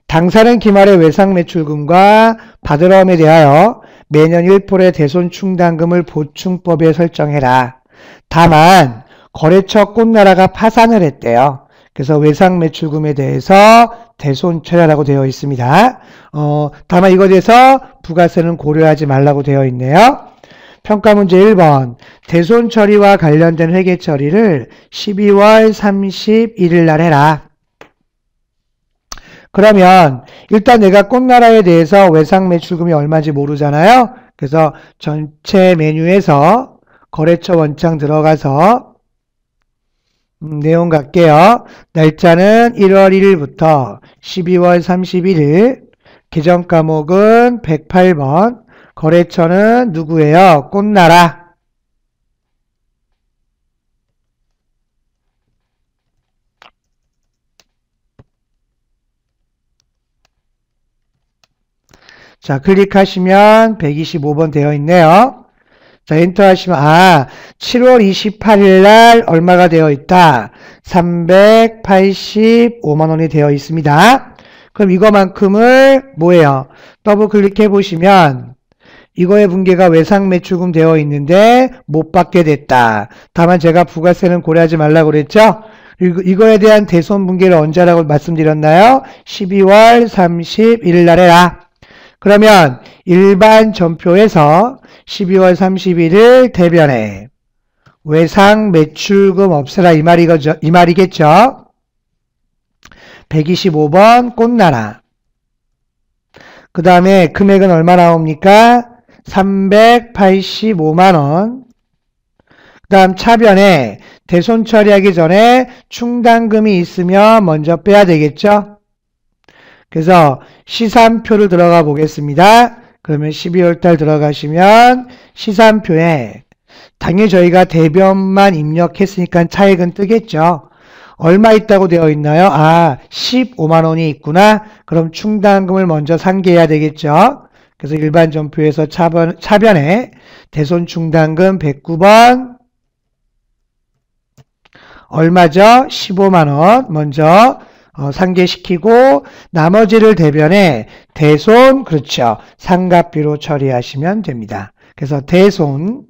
당사는 기말의 외상 매출금과 받으러움에 대하여 매년 1%의 대손 충당금을 보충법에 설정해라. 다만 거래처 꽃나라가 파산을 했대요. 그래서 외상 매출금에 대해서 대손 처리하라고 되어 있습니다. 다만 이거에 대해서 부가세는 고려하지 말라고 되어 있네요. 평가 문제 1번. 대손 처리와 관련된 회계 처리를 12월 31일 날 해라. 그러면 일단 내가 꽃나라에 대해서 외상 매출금이 얼마인지 모르잖아요. 그래서 전체 메뉴에서 거래처 원창 들어가서 내용 갈게요. 날짜는 1월 1일부터 12월 31일, 계정 과목은 108번, 거래처는 누구예요? 꽃나라. 자, 클릭하시면 125번 되어 있네요. 자, 엔터 하시면, 7월 28일 날 얼마가 되어 있다? 385만 원이 되어 있습니다. 그럼 이거만큼을 뭐예요? 더블 클릭해 보시면, 이거의 분계가 외상 매출금 되어 있는데 못 받게 됐다. 다만 제가 부가세는 고려하지 말라고 그랬죠? 이거에 대한 대손 분계를 언제 하라고 말씀드렸나요? 12월 31일 날 해라. 그러면 일반 전표에서 12월 31일 대변에 외상 매출금 없애라 이 말이겠죠? 125번 꽃나라. 그 다음에 금액은 얼마 나옵니까? 385만원. 그 다음 차변에 대손 처리하기 전에 충당금이 있으면 먼저 빼야 되겠죠? 그래서 시산표를 들어가 보겠습니다. 그러면 12월 달 들어가시면 시산표에 당연히 저희가 대변만 입력했으니까 차액은 뜨겠죠. 얼마 있다고 되어 있나요? 15만 원이 있구나. 그럼 충당금을 먼저 상기해야 되겠죠. 그래서 일반 전표에서 차변에 대손 충당금 109번 얼마죠? 15만 원 먼저 상계시키고 나머지를 대변에 대손, 그렇죠. 상각비로 처리하시면 됩니다. 그래서 대손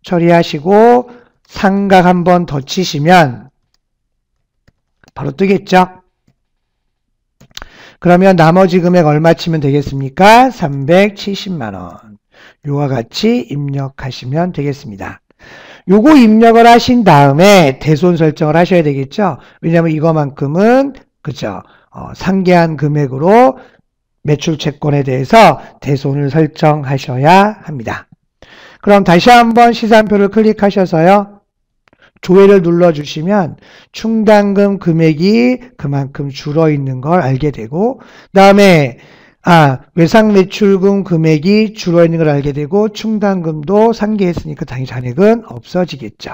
처리하시고 상각 한 번 더 치시면 바로 뜨겠죠. 그러면 나머지 금액 얼마 치면 되겠습니까? 370만원. 요와 같이 입력하시면 되겠습니다. 요거 입력을 하신 다음에 대손 설정을 하셔야 되겠죠. 왜냐하면 이거만큼은 그죠. 상계한 금액으로 매출 채권에 대해서 대손을 설정하셔야 합니다. 그럼 다시 한번 시산표를 클릭하셔서요. 조회를 눌러주시면 충당금 금액이 그만큼 줄어 있는 걸 알게 되고 다음에 외상 매출금 금액이 줄어 있는 걸 알게 되고 충당금도 상계했으니까 당연히 잔액은 없어지겠죠.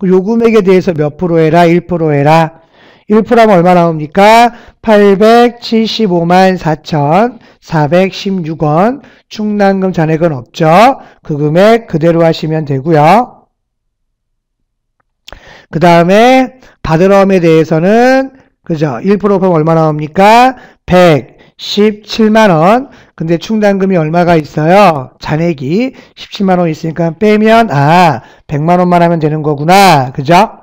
요 금액에 대해서 몇 프로 해라? 1% 해라. 1%하면 얼마 나옵니까? 875만 4,416원. 충당금 잔액은 없죠. 그 금액 그대로 하시면 되고요. 그 다음에 받으러움에 대해서는 그죠? 1% 하면 얼마 나옵니까? 117만원. 근데 충당금이 얼마가 있어요? 잔액이 17만원 있으니까 빼면 100만원만 하면 되는 거구나. 그죠?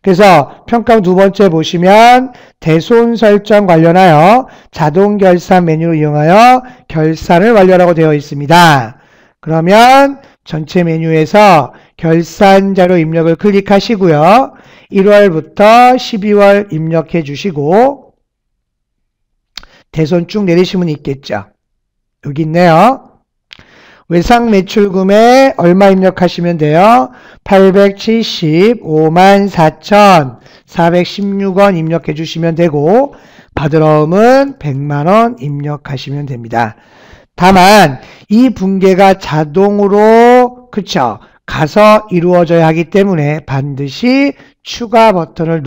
그래서 평가 두 번째 보시면 대손 설정 관련하여 자동 결산 메뉴를 이용하여 결산을 완료하라고 되어 있습니다. 그러면 전체 메뉴에서 결산 자료 입력을 클릭하시고요. 1월부터 12월 입력해 주시고 대손 쭉 내리시면 있겠죠. 여기 있네요. 외상 매출금에 얼마 입력하시면 돼요? 875만 4,416원 입력해 주시면 되고 받으러움은 100만원 입력하시면 됩니다. 다만 이 분계가 자동으로 그쵸? 가서 이루어져야 하기 때문에 반드시 추가 버튼을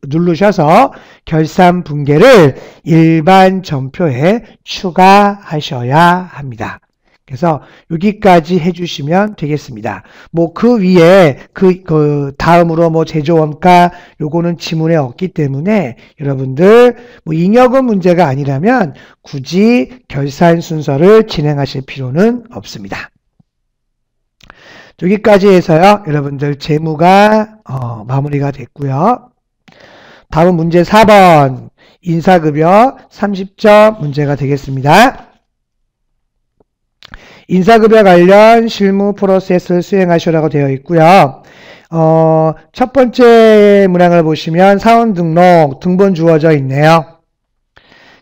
누르셔서 결산 분계를 일반 전표에 추가하셔야 합니다. 그래서 여기까지 해주시면 되겠습니다. 뭐 그 위에 그 다음으로 뭐 제조원가 요거는 지문에 없기 때문에 여러분들 뭐 잉여금 문제가 아니라면 굳이 결산 순서를 진행하실 필요는 없습니다. 여기까지 해서요. 여러분들 재무가 마무리가 됐고요. 다음 문제 4번 인사급여 30점 문제가 되겠습니다. 인사급여 관련 실무 프로세스를 수행하시라고 되어 있고요. 첫 번째 문항을 보시면 사원 등록, 등본 주어져 있네요.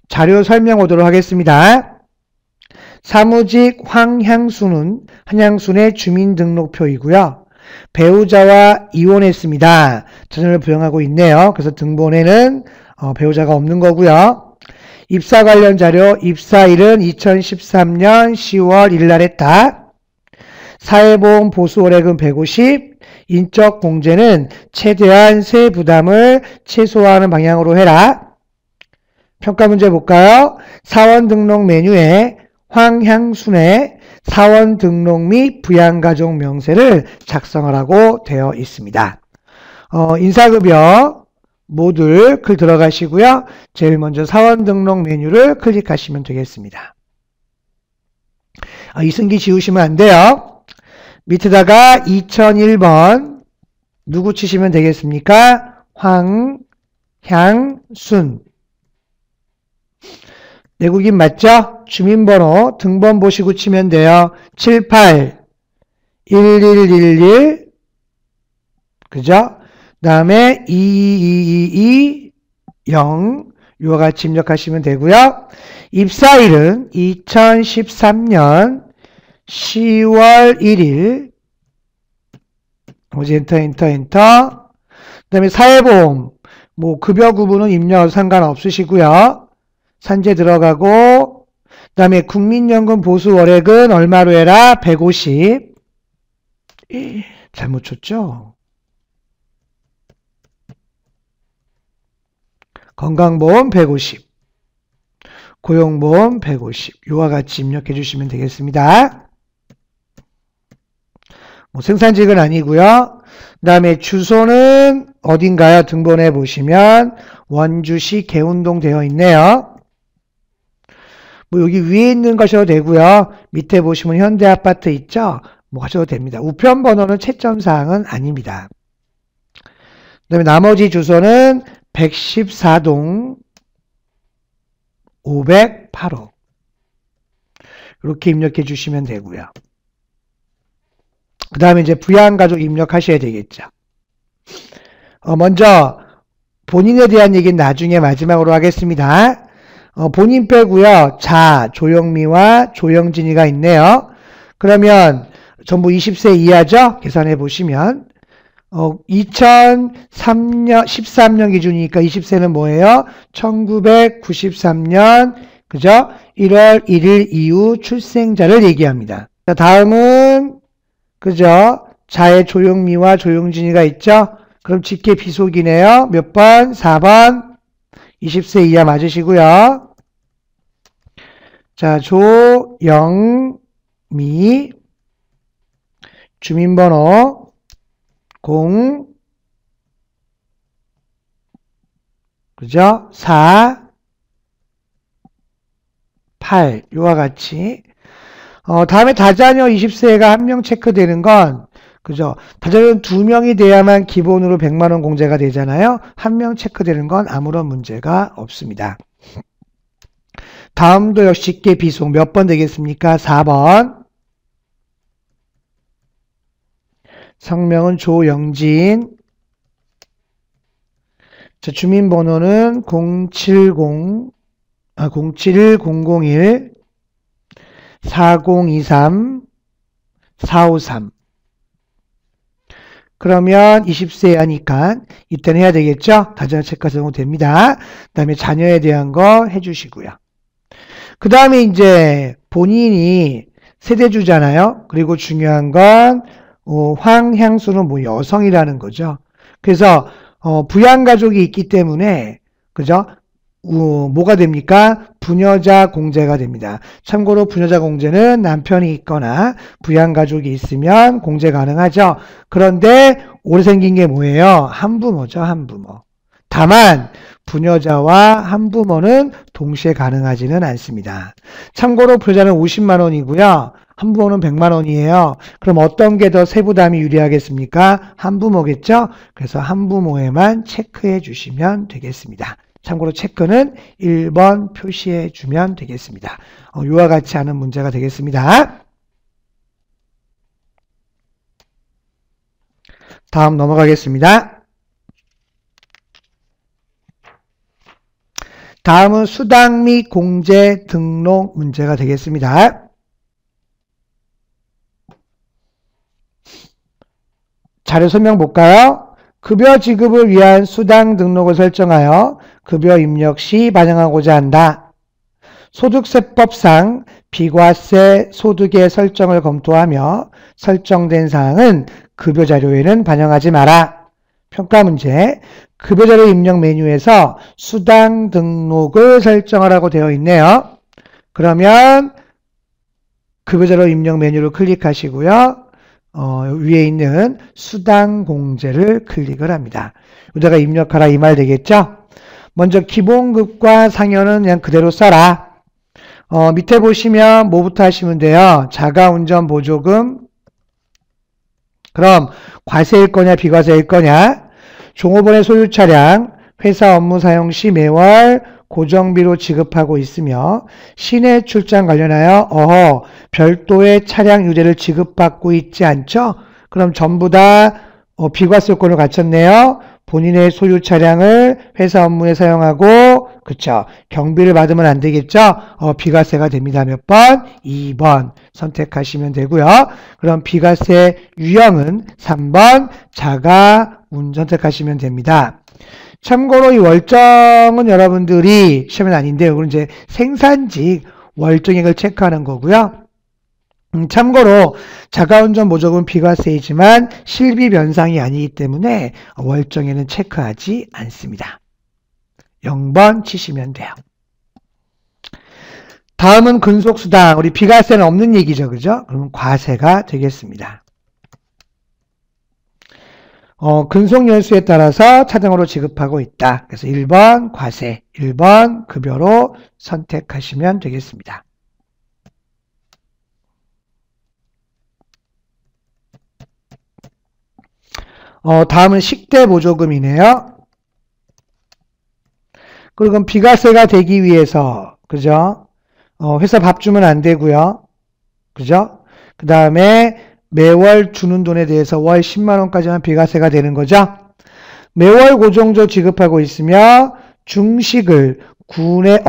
자료 설명 오도록 하겠습니다. 사무직 황향순은 한양순의 주민등록표이고요. 배우자와 이혼했습니다. 자녀를 부양하고 있네요. 그래서 등본에는 배우자가 없는 거고요. 입사 관련 자료, 입사일은 2013년 10월 1일 날 했다. 사회보험 보수월액은 150, 인적 공제는 최대한 세 부담을 최소화하는 방향으로 해라. 평가 문제 볼까요? 사원 등록 메뉴에 황향순의 사원 등록 및 부양가족 명세를 작성하라고 되어 있습니다. 인사급여 모듈 글 들어가시고요. 제일 먼저 사원 등록 메뉴를 클릭하시면 되겠습니다. 이승기 지우시면 안 돼요. 밑에다가 2001번 누구 치시면 되겠습니까? 황향순. 내국인 맞죠? 주민번호 등본 보시고 치면 돼요. 781111 그죠? 그 다음에 22220 이와 같이 입력하시면 되고요. 입사일은 2013년 10월 1일 엔터. 그 다음에 사회보험 뭐 급여 구분은 입력 상관없으시고요. 산재 들어가고 그 다음에 국민연금 보수월액은 얼마로 해라? 150 잘못 쳤죠? 건강보험 150 고용보험 150 이와 같이 입력해 주시면 되겠습니다. 뭐 생산직은 아니고요. 그 다음에 주소는 어딘가요? 등본에 보시면 원주시 개운동 되어 있네요. 뭐 여기 위에 있는 것이어도 되고요. 밑에 보시면 현대아파트 있죠? 뭐 하셔도 됩니다. 우편 번호는 채점사항은 아닙니다. 그 다음에 나머지 주소는 114동 508호 이렇게 입력해 주시면 되고요. 그 다음에 이제 부양가족 입력하셔야 되겠죠. 먼저 본인에 대한 얘기는 나중에 마지막으로 하겠습니다. 본인 빼고요. 조영미와 조영진이가 있네요. 그러면 전부 20세 이하죠? 계산해 보시면 2013년 기준이니까 20세는 뭐예요? 1993년 그죠? 1월 1일 이후 출생자를 얘기합니다. 자, 다음은 그죠? 자의 조영미와 조영진이가 있죠? 그럼 직계 비속이네요. 몇 번? 4번. 20세 이하 맞으시고요. 자, 조영미 주민번호 0 그죠? 4 8 이와 같이 다음에 다자녀 20세가 한 명 체크되는 건 그죠? 다자녀는 2명이 돼야만 기본으로 100만원 공제가 되잖아요. 한 명 체크되는 건 아무런 문제가 없습니다. 다음도 역시 직계 비속 몇 번 되겠습니까? 4번. 성명은 조영진. 자, 주민번호는 070 4023 453. 그러면 20세 하니까 이때는 해야 되겠죠? 다자녀 체크하셔도 됩니다. 그 다음에 자녀에 대한 거 해주시고요. 그 다음에 이제 본인이 세대주잖아요. 그리고 중요한 건 황향수는 뭐 여성이라는 거죠. 그래서 부양가족이 있기 때문에 그죠? 뭐가 됩니까? 부녀자 공제가 됩니다. 참고로 부녀자 공제는 남편이 있거나 부양가족이 있으면 공제 가능하죠. 그런데 오래 생긴 게 뭐예요? 한부모죠, 한부모. 다만 부녀자와 한부모는 동시에 가능하지는 않습니다. 참고로 부녀자는 50만 원이고요. 한부모는 100만 원이에요. 그럼 어떤 게 더 세부담이 유리하겠습니까? 한부모겠죠? 그래서 한부모에만 체크해 주시면 되겠습니다. 참고로 체크는 1번 표시해 주면 되겠습니다. 이와 같이 하는 문제가 되겠습니다. 다음 넘어가겠습니다. 다음은 수당 및 공제 등록 문제가 되겠습니다. 자료 설명 볼까요? 급여 지급을 위한 수당 등록을 설정하여 급여 입력 시 반영하고자 한다. 소득세법상 비과세 소득의 설정을 검토하며 설정된 사항은 급여 자료에는 반영하지 마라. 평가 문제. 급여 자료 입력 메뉴에서 수당 등록을 설정하라고 되어 있네요. 그러면 급여 자료 입력 메뉴를 클릭하시고요. 위에 있는 수당 공제를 클릭을 합니다. 여기다가 입력하라 이 말 되겠죠? 먼저 기본급과 상여는 그냥 그대로 써라. 밑에 보시면 뭐부터 하시면 돼요? 자가운전 보조금. 그럼 과세일 거냐 비과세일 거냐? 종업원의 소유 차량 회사 업무 사용 시 매월 고정비로 지급하고 있으며 시내 출장 관련하여 별도의 차량 유제를 지급받고 있지 않죠? 그럼 전부 다 비과세 요건을 갖췄네요. 본인의 소유 차량을 회사 업무에 사용하고 그쵸? 경비를 받으면 안 되겠죠? 비과세가 됩니다. 몇 번? 2번 선택하시면 되고요. 그럼 비과세 유형은 3번 자가운 선택하시면 됩니다. 참고로 이 월정은 여러분들이 시험은 아닌데요. 이건 이제 생산직 월정액을 체크하는 거고요. 참고로 자가운전 보조금 비과세이지만 실비 변상이 아니기 때문에 월정에는 체크하지 않습니다. 0번 치시면 돼요. 다음은 근속수당. 우리 비과세는 없는 얘기죠. 그죠? 그러면 과세가 되겠습니다. 근속연수에 따라서 차등으로 지급하고 있다. 그래서 1번 과세, 1번 급여로 선택하시면 되겠습니다. 다음은 식대 보조금이네요. 그리고 비과세가 되기 위해서, 그죠? 회사 밥 주면 안 되고요. 그죠? 그 다음에 매월 주는 돈에 대해서 월 10만원까지만 비과세가 되는 거죠. 매월 고정조 지급하고 있으며 중식을 군의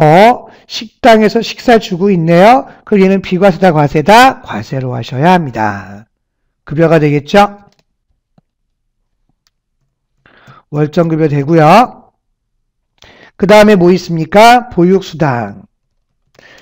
식당에서 식사 주고 있네요. 그럼 얘는 비과세다 과세다? 과세로 하셔야 합니다. 급여가 되겠죠? 월정급여 되고요. 그 다음에 뭐 있습니까? 보육수당.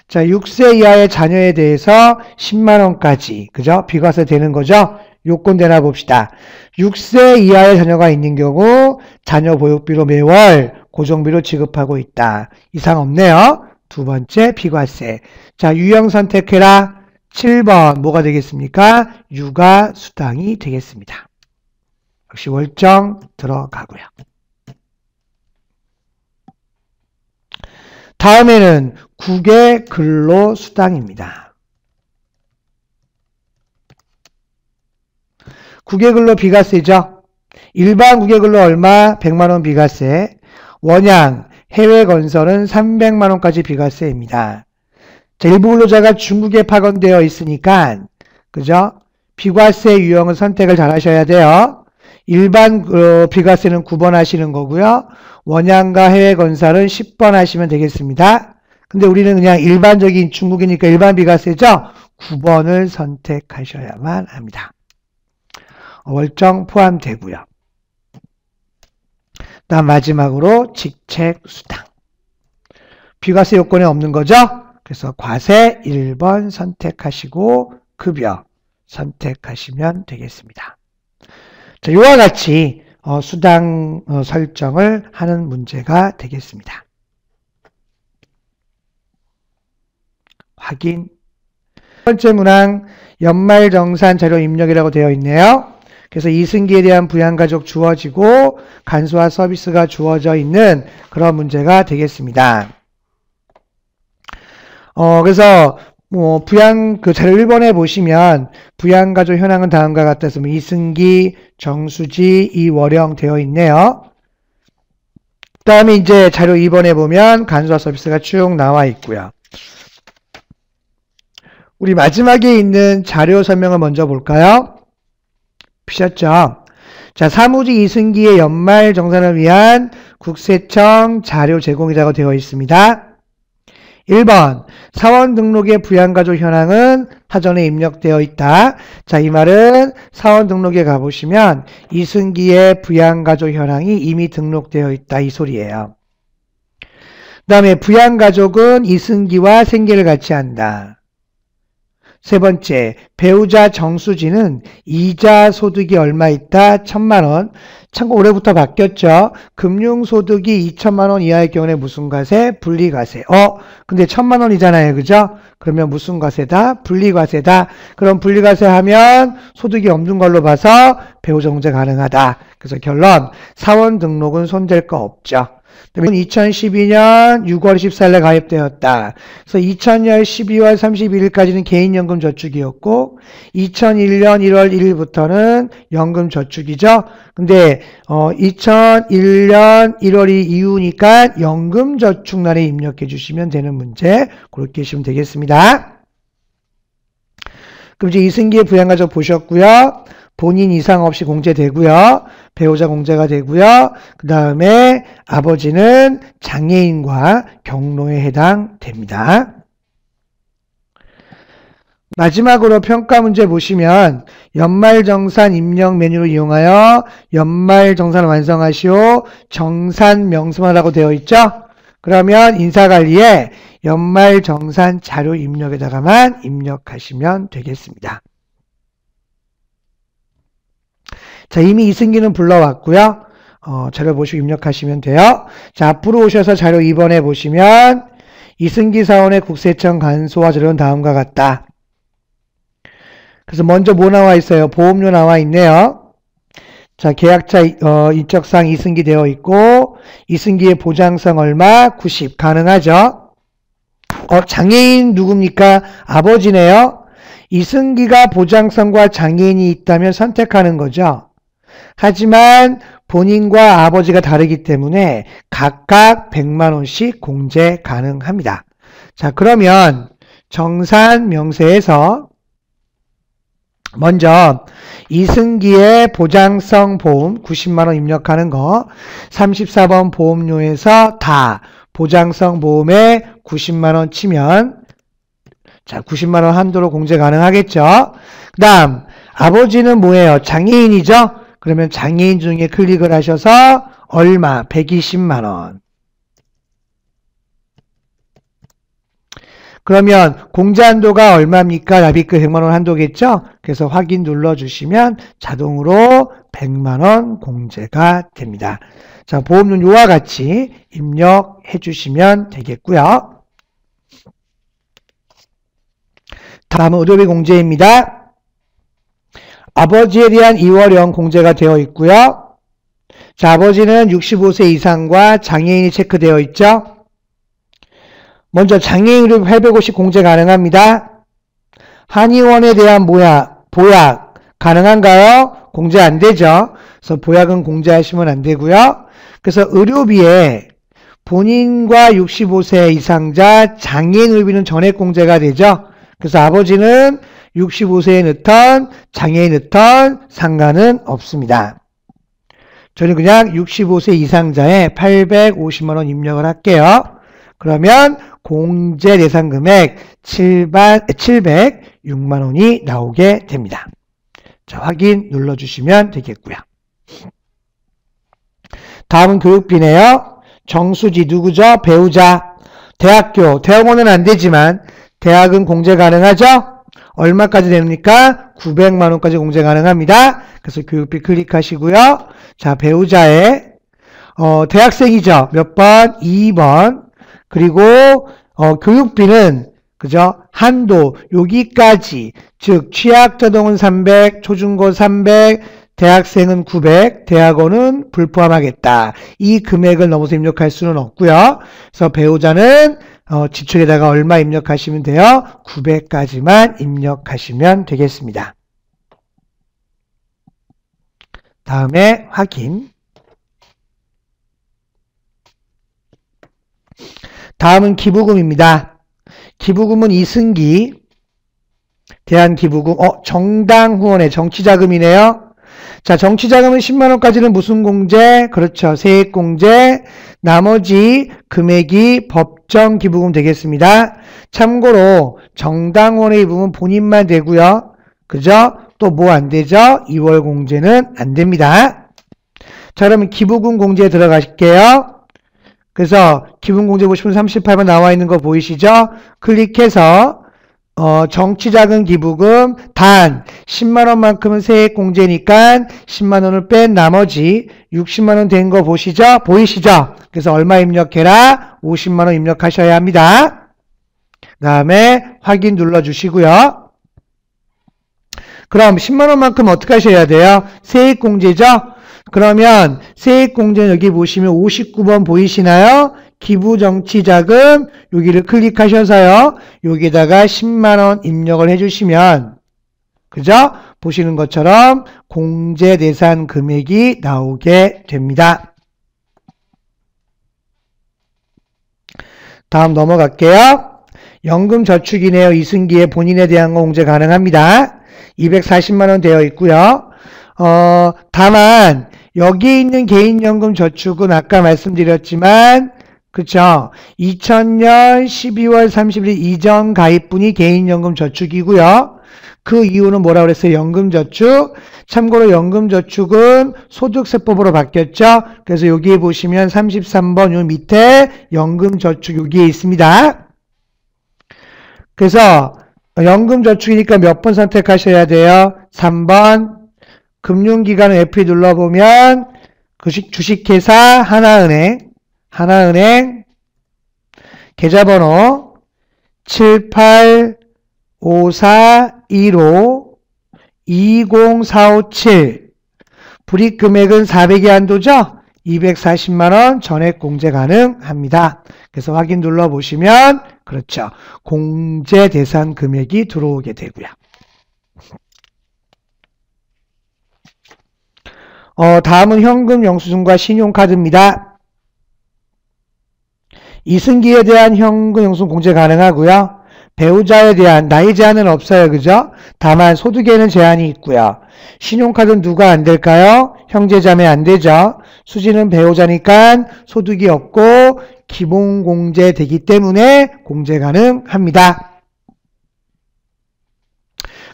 자, 6세 이하의 자녀에 대해서 10만원까지, 그죠? 비과세 되는 거죠? 요건 되나 봅시다. 6세 이하의 자녀가 있는 경우 자녀 보육비로 매월 고정비로 지급하고 있다. 이상 없네요. 두 번째 비과세. 자, 유형 선택해라. 7번 뭐가 되겠습니까? 육아수당이 되겠습니다. 역시 월정 들어가고요. 다음에는 국외 근로수당입니다. 국외 근로 비과세죠. 일반 국외 근로 얼마? 100만원 비과세. 원양, 해외 건설은 300만원까지 비과세입니다. 자, 일부 근로자가 중국에 파견되어 있으니까, 그죠? 비과세 유형은 선택을 잘 하셔야 돼요. 일반 비과세는 9번 하시는 거고요. 원양과 해외 건설은 10번 하시면 되겠습니다. 근데 우리는 그냥 일반적인 중국이니까 일반 비과세죠. 9번을 선택하셔야만 합니다. 월정 포함되고요. 다음 마지막으로 직책수당. 비과세 요건에 없는 거죠. 그래서 과세 1번 선택하시고 급여 선택하시면 되겠습니다. 자, 이와 같이 수당 설정을 하는 문제가 되겠습니다. 확인. 첫 번째 문항 연말정산 자료 입력이라고 되어 있네요. 그래서 이승기에 대한 부양가족 주어지고 간소화 서비스가 주어져 있는 그런 문제가 되겠습니다. 그래서 부양 그 자료 1번에 보시면 부양가족 현황은 다음과 같아서 이승기, 정수지, 이월영 되어 있네요. 그 다음에 이제 자료 2번에 보면 간소화 서비스가 쭉 나와 있고요. 우리 마지막에 있는 자료 설명을 먼저 볼까요? 피셨죠? 자, 사무직 이승기의 연말 정산을 위한 국세청 자료 제공이라고 되어 있습니다. 1번 사원 등록의 부양가족 현황은 사전에 입력되어 있다. 자, 이 말은 사원 등록에 가보시면 이승기의 부양가족 현황이 이미 등록되어 있다 이 소리예요. 그 다음에 부양가족은 이승기와 생계를 같이 한다. 세 번째, 배우자 정수지는 이자 소득이 얼마 있다? 1,000만원. 참고 올해부터 바뀌었죠. 금융소득이 2,000만원 이하의 경우에 무슨 과세? 분리과세. 근데 1,000만원이잖아요. 그죠? 그러면 무슨 과세다? 분리과세다. 그럼 분리과세 하면 소득이 없는 걸로 봐서 배우자 공제 가능하다. 그래서 결론, 사원 등록은 손댈 거 없죠. 2012년 6월 14일에 가입되었다. 그래서 2000년 12월 31일까지는 개인연금 저축이었고 2001년 1월 1일부터는 연금 저축이죠. 근데 2001년 1월 이후니까 연금 저축란에 입력해 주시면 되는 문제 그렇게 하시면 되겠습니다. 그럼 이제 이승기의 부양가족 보셨고요. 본인 이상 없이 공제되고요. 배우자 공제가 되고요. 그 다음에 아버지는 장애인과 경로에 해당됩니다. 마지막으로 평가 문제 보시면 연말정산 입력 메뉴를 이용하여 연말정산을 완성하시오. 정산 명세만하라고 되어 있죠. 그러면 인사관리에 연말정산 자료 입력에다가만 입력하시면 되겠습니다. 자, 이미 이승기는 불러왔고요. 자료 보시고 입력하시면 돼요. 자, 앞으로 오셔서 자료 2번에 보시면 이승기 사원의 국세청 간소화 자료는 다음과 같다. 그래서 먼저 뭐 나와 있어요? 보험료 나와 있네요. 자, 계약자 인적사항 이승기 되어 있고 이승기의 보장성 얼마? 90 가능하죠. 장애인 누굽니까? 아버지네요. 이승기가 보장성과 장애인이 있다면 선택하는 거죠. 하지만 본인과 아버지가 다르기 때문에 각각 100만원씩 공제 가능합니다. 자, 그러면 정산 명세에서 먼저 이승기의 보장성 보험 90만원 입력하는 거 34번 보험료에서 다 보장성 보험에 90만원 치면 자 90만원 한도로 공제 가능하겠죠. 그 다음 아버지는 뭐예요? 장애인이죠. 그러면 장애인 중에 클릭을 하셔서 얼마? 120만원. 그러면 공제 한도가 얼마입니까? 납입금 100만원 한도겠죠? 그래서 확인 눌러주시면 자동으로 100만원 공제가 됩니다. 자, 보험료는 요와 같이 입력해 주시면 되겠고요. 다음은 의료비 공제입니다. 아버지에 대한 2월형 공제가 되어 있고요. 자, 아버지는 65세 이상과 장애인이 체크되어 있죠. 먼저 장애인 의료비 850 공제 가능합니다. 한의원에 대한 보약 가능한가요? 공제 안 되죠. 그래서 보약은 공제하시면 안 되고요. 그래서 의료비에 본인과 65세 이상자 장애인 의료비는 전액 공제가 되죠. 그래서 아버지는 65세에 넣던 장애인 넣던 상관은 없습니다. 저는 그냥 65세 이상자에 850만원 입력을 할게요. 그러면 공제 대상 금액 706만원이 나오게 됩니다. 자, 확인 눌러주시면 되겠고요. 다음은 교육비네요. 정수지 누구죠? 배우자. 대학교, 대학원은 안 되지만 대학은 공제 가능하죠? 얼마까지 됩니까? 900만원까지 공제 가능합니다. 그래서 교육비 클릭하시고요. 자, 배우자의 대학생이죠. 몇 번? 2번. 그리고 교육비는 그죠? 한도 여기까지, 즉 취약저동은 300, 초중고 300, 대학생은 900, 대학원은 불포함하겠다. 이 금액을 넘어서 입력할 수는 없고요. 그래서 배우자는 지출에다가 얼마 입력하시면 돼요? 900까지만 입력하시면 되겠습니다. 다음에 확인. 다음은 기부금입니다. 기부금은 이승기 대한기부금, 정당 후원의 정치자금이네요. 자, 정치자금은 10만원까지는 무슨 공제? 그렇죠. 세액공제. 나머지 금액이 법정기부금 되겠습니다. 참고로 정당 후원의 부분 본인만 되고요. 그죠? 또 뭐 안 되죠? 2월 공제는 안 됩니다. 자, 그러면 기부금 공제에 들어가실게요. 그래서 기부금 공제 보시면 38번 나와 있는 거 보이시죠? 클릭해서 정치자금 기부금 단 10만원만큼은 세액공제니까 10만원을 뺀 나머지 60만원 된 거 보시죠? 보이시죠? 그래서 얼마 입력해라? 50만원 입력하셔야 합니다. 그 다음에 확인 눌러주시고요. 그럼 10만원만큼 어떻게 하셔야 돼요? 세액공제죠? 그러면 세액공제는 여기 보시면 59번 보이시나요? 기부정치자금 여기를 클릭하셔서요. 여기다가 10만원 입력을 해주시면 그죠? 보시는 것처럼 공제대산 금액이 나오게 됩니다. 다음 넘어갈게요. 연금저축이네요. 이승기의 본인에 대한 거 공제 가능합니다. 240만원 되어 있고요. 다만 여기 있는 개인연금저축은 아까 말씀드렸지만 그쵸? 2000년 12월 30일 이전 가입분이 개인연금저축이고요. 그 이유는 뭐라고 그랬어요? 연금저축. 참고로 연금저축은 소득세법으로 바뀌었죠? 그래서 여기에 보시면 33번 요 밑에 연금저축 여기에 있습니다. 그래서 연금저축이니까 몇 번 선택하셔야 돼요? 3번. 금융기관을 F2 눌러보면 주식회사 하나은행 계좌번호 7854152047 불이익금액은 400의 한도죠? 240만원 전액 공제 가능합니다. 그래서 확인 눌러보시면 그렇죠. 공제 대상 금액이 들어오게 되고요. 다음은 현금 영수증과 신용카드입니다. 이승기에 대한 현금 영수증 공제 가능하고요. 배우자에 대한 나이 제한은 없어요. 그죠? 다만 소득에는 제한이 있고요. 신용카드는 누가 안 될까요? 형제자매 안 되죠. 수지는 배우자니까 소득이 없고 기본 공제되기 때문에 공제 가능합니다.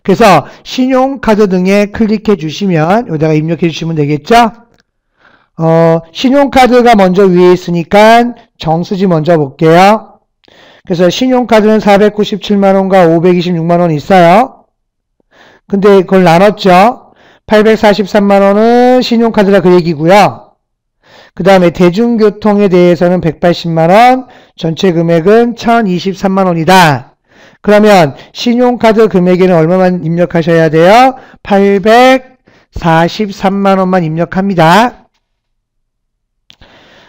그래서 신용카드 등에 클릭해 주시면 여기다가 입력해 주시면 되겠죠. 신용카드가 먼저 위에 있으니까 정수지 먼저 볼게요. 그래서 신용카드는 497만원과 526만원 있어요. 근데 그걸 나눴죠. 843만원은 신용카드라 그 얘기고요. 그 다음에 대중교통에 대해서는 180만원, 전체 금액은 1023만원이다. 그러면 신용카드 금액에는 얼마만 입력하셔야 돼요? 843만원만 입력합니다.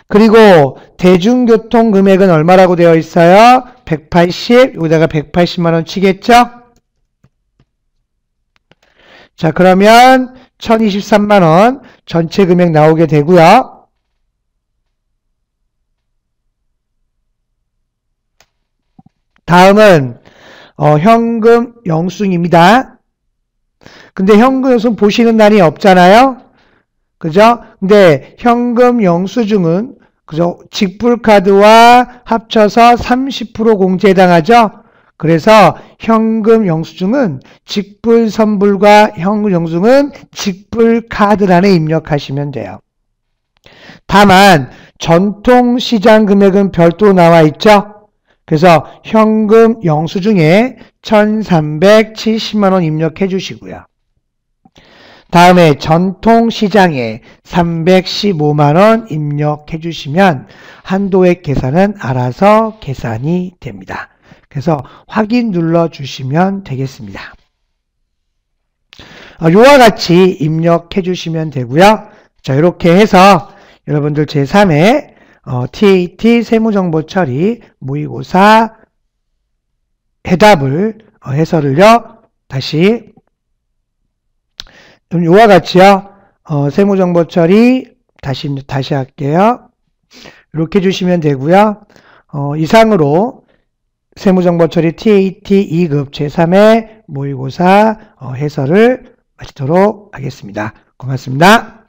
그리고 대중교통 금액은 얼마라고 되어 있어요? 180, 여기다가 180만원 치겠죠? 자, 그러면 1023만원 전체 금액 나오게 되고요. 다음은 현금 영수증입니다. 근데 현금 영수증 보시는 날이 없잖아요. 그죠? 근데 현금 영수증은 그죠? 직불카드와 합쳐서 30% 공제에 해당하죠. 그래서 현금 영수증은 직불선불과 현금 영수증은 직불카드란에 입력하시면 돼요. 다만 전통시장 금액은 별도로 나와 있죠. 그래서 현금 영수증에 1370만원 입력해 주시고요. 다음에 전통시장에 315만원 입력해 주시면 한도액 계산은 알아서 계산이 됩니다. 그래서 확인 눌러주시면 되겠습니다. 요와 같이 입력해 주시면 되고요. 자, 이렇게 해서 여러분들 제3회 TAT 세무정보 처리 모의고사 해답을 해설을요. 다시 요와 같이요. 세무정보 처리 다시 할게요. 이렇게 해주시면 되고요. 이상으로 세무정보 처리 TAT 2급 제3회 모의고사 해설을 마치도록 하겠습니다. 고맙습니다.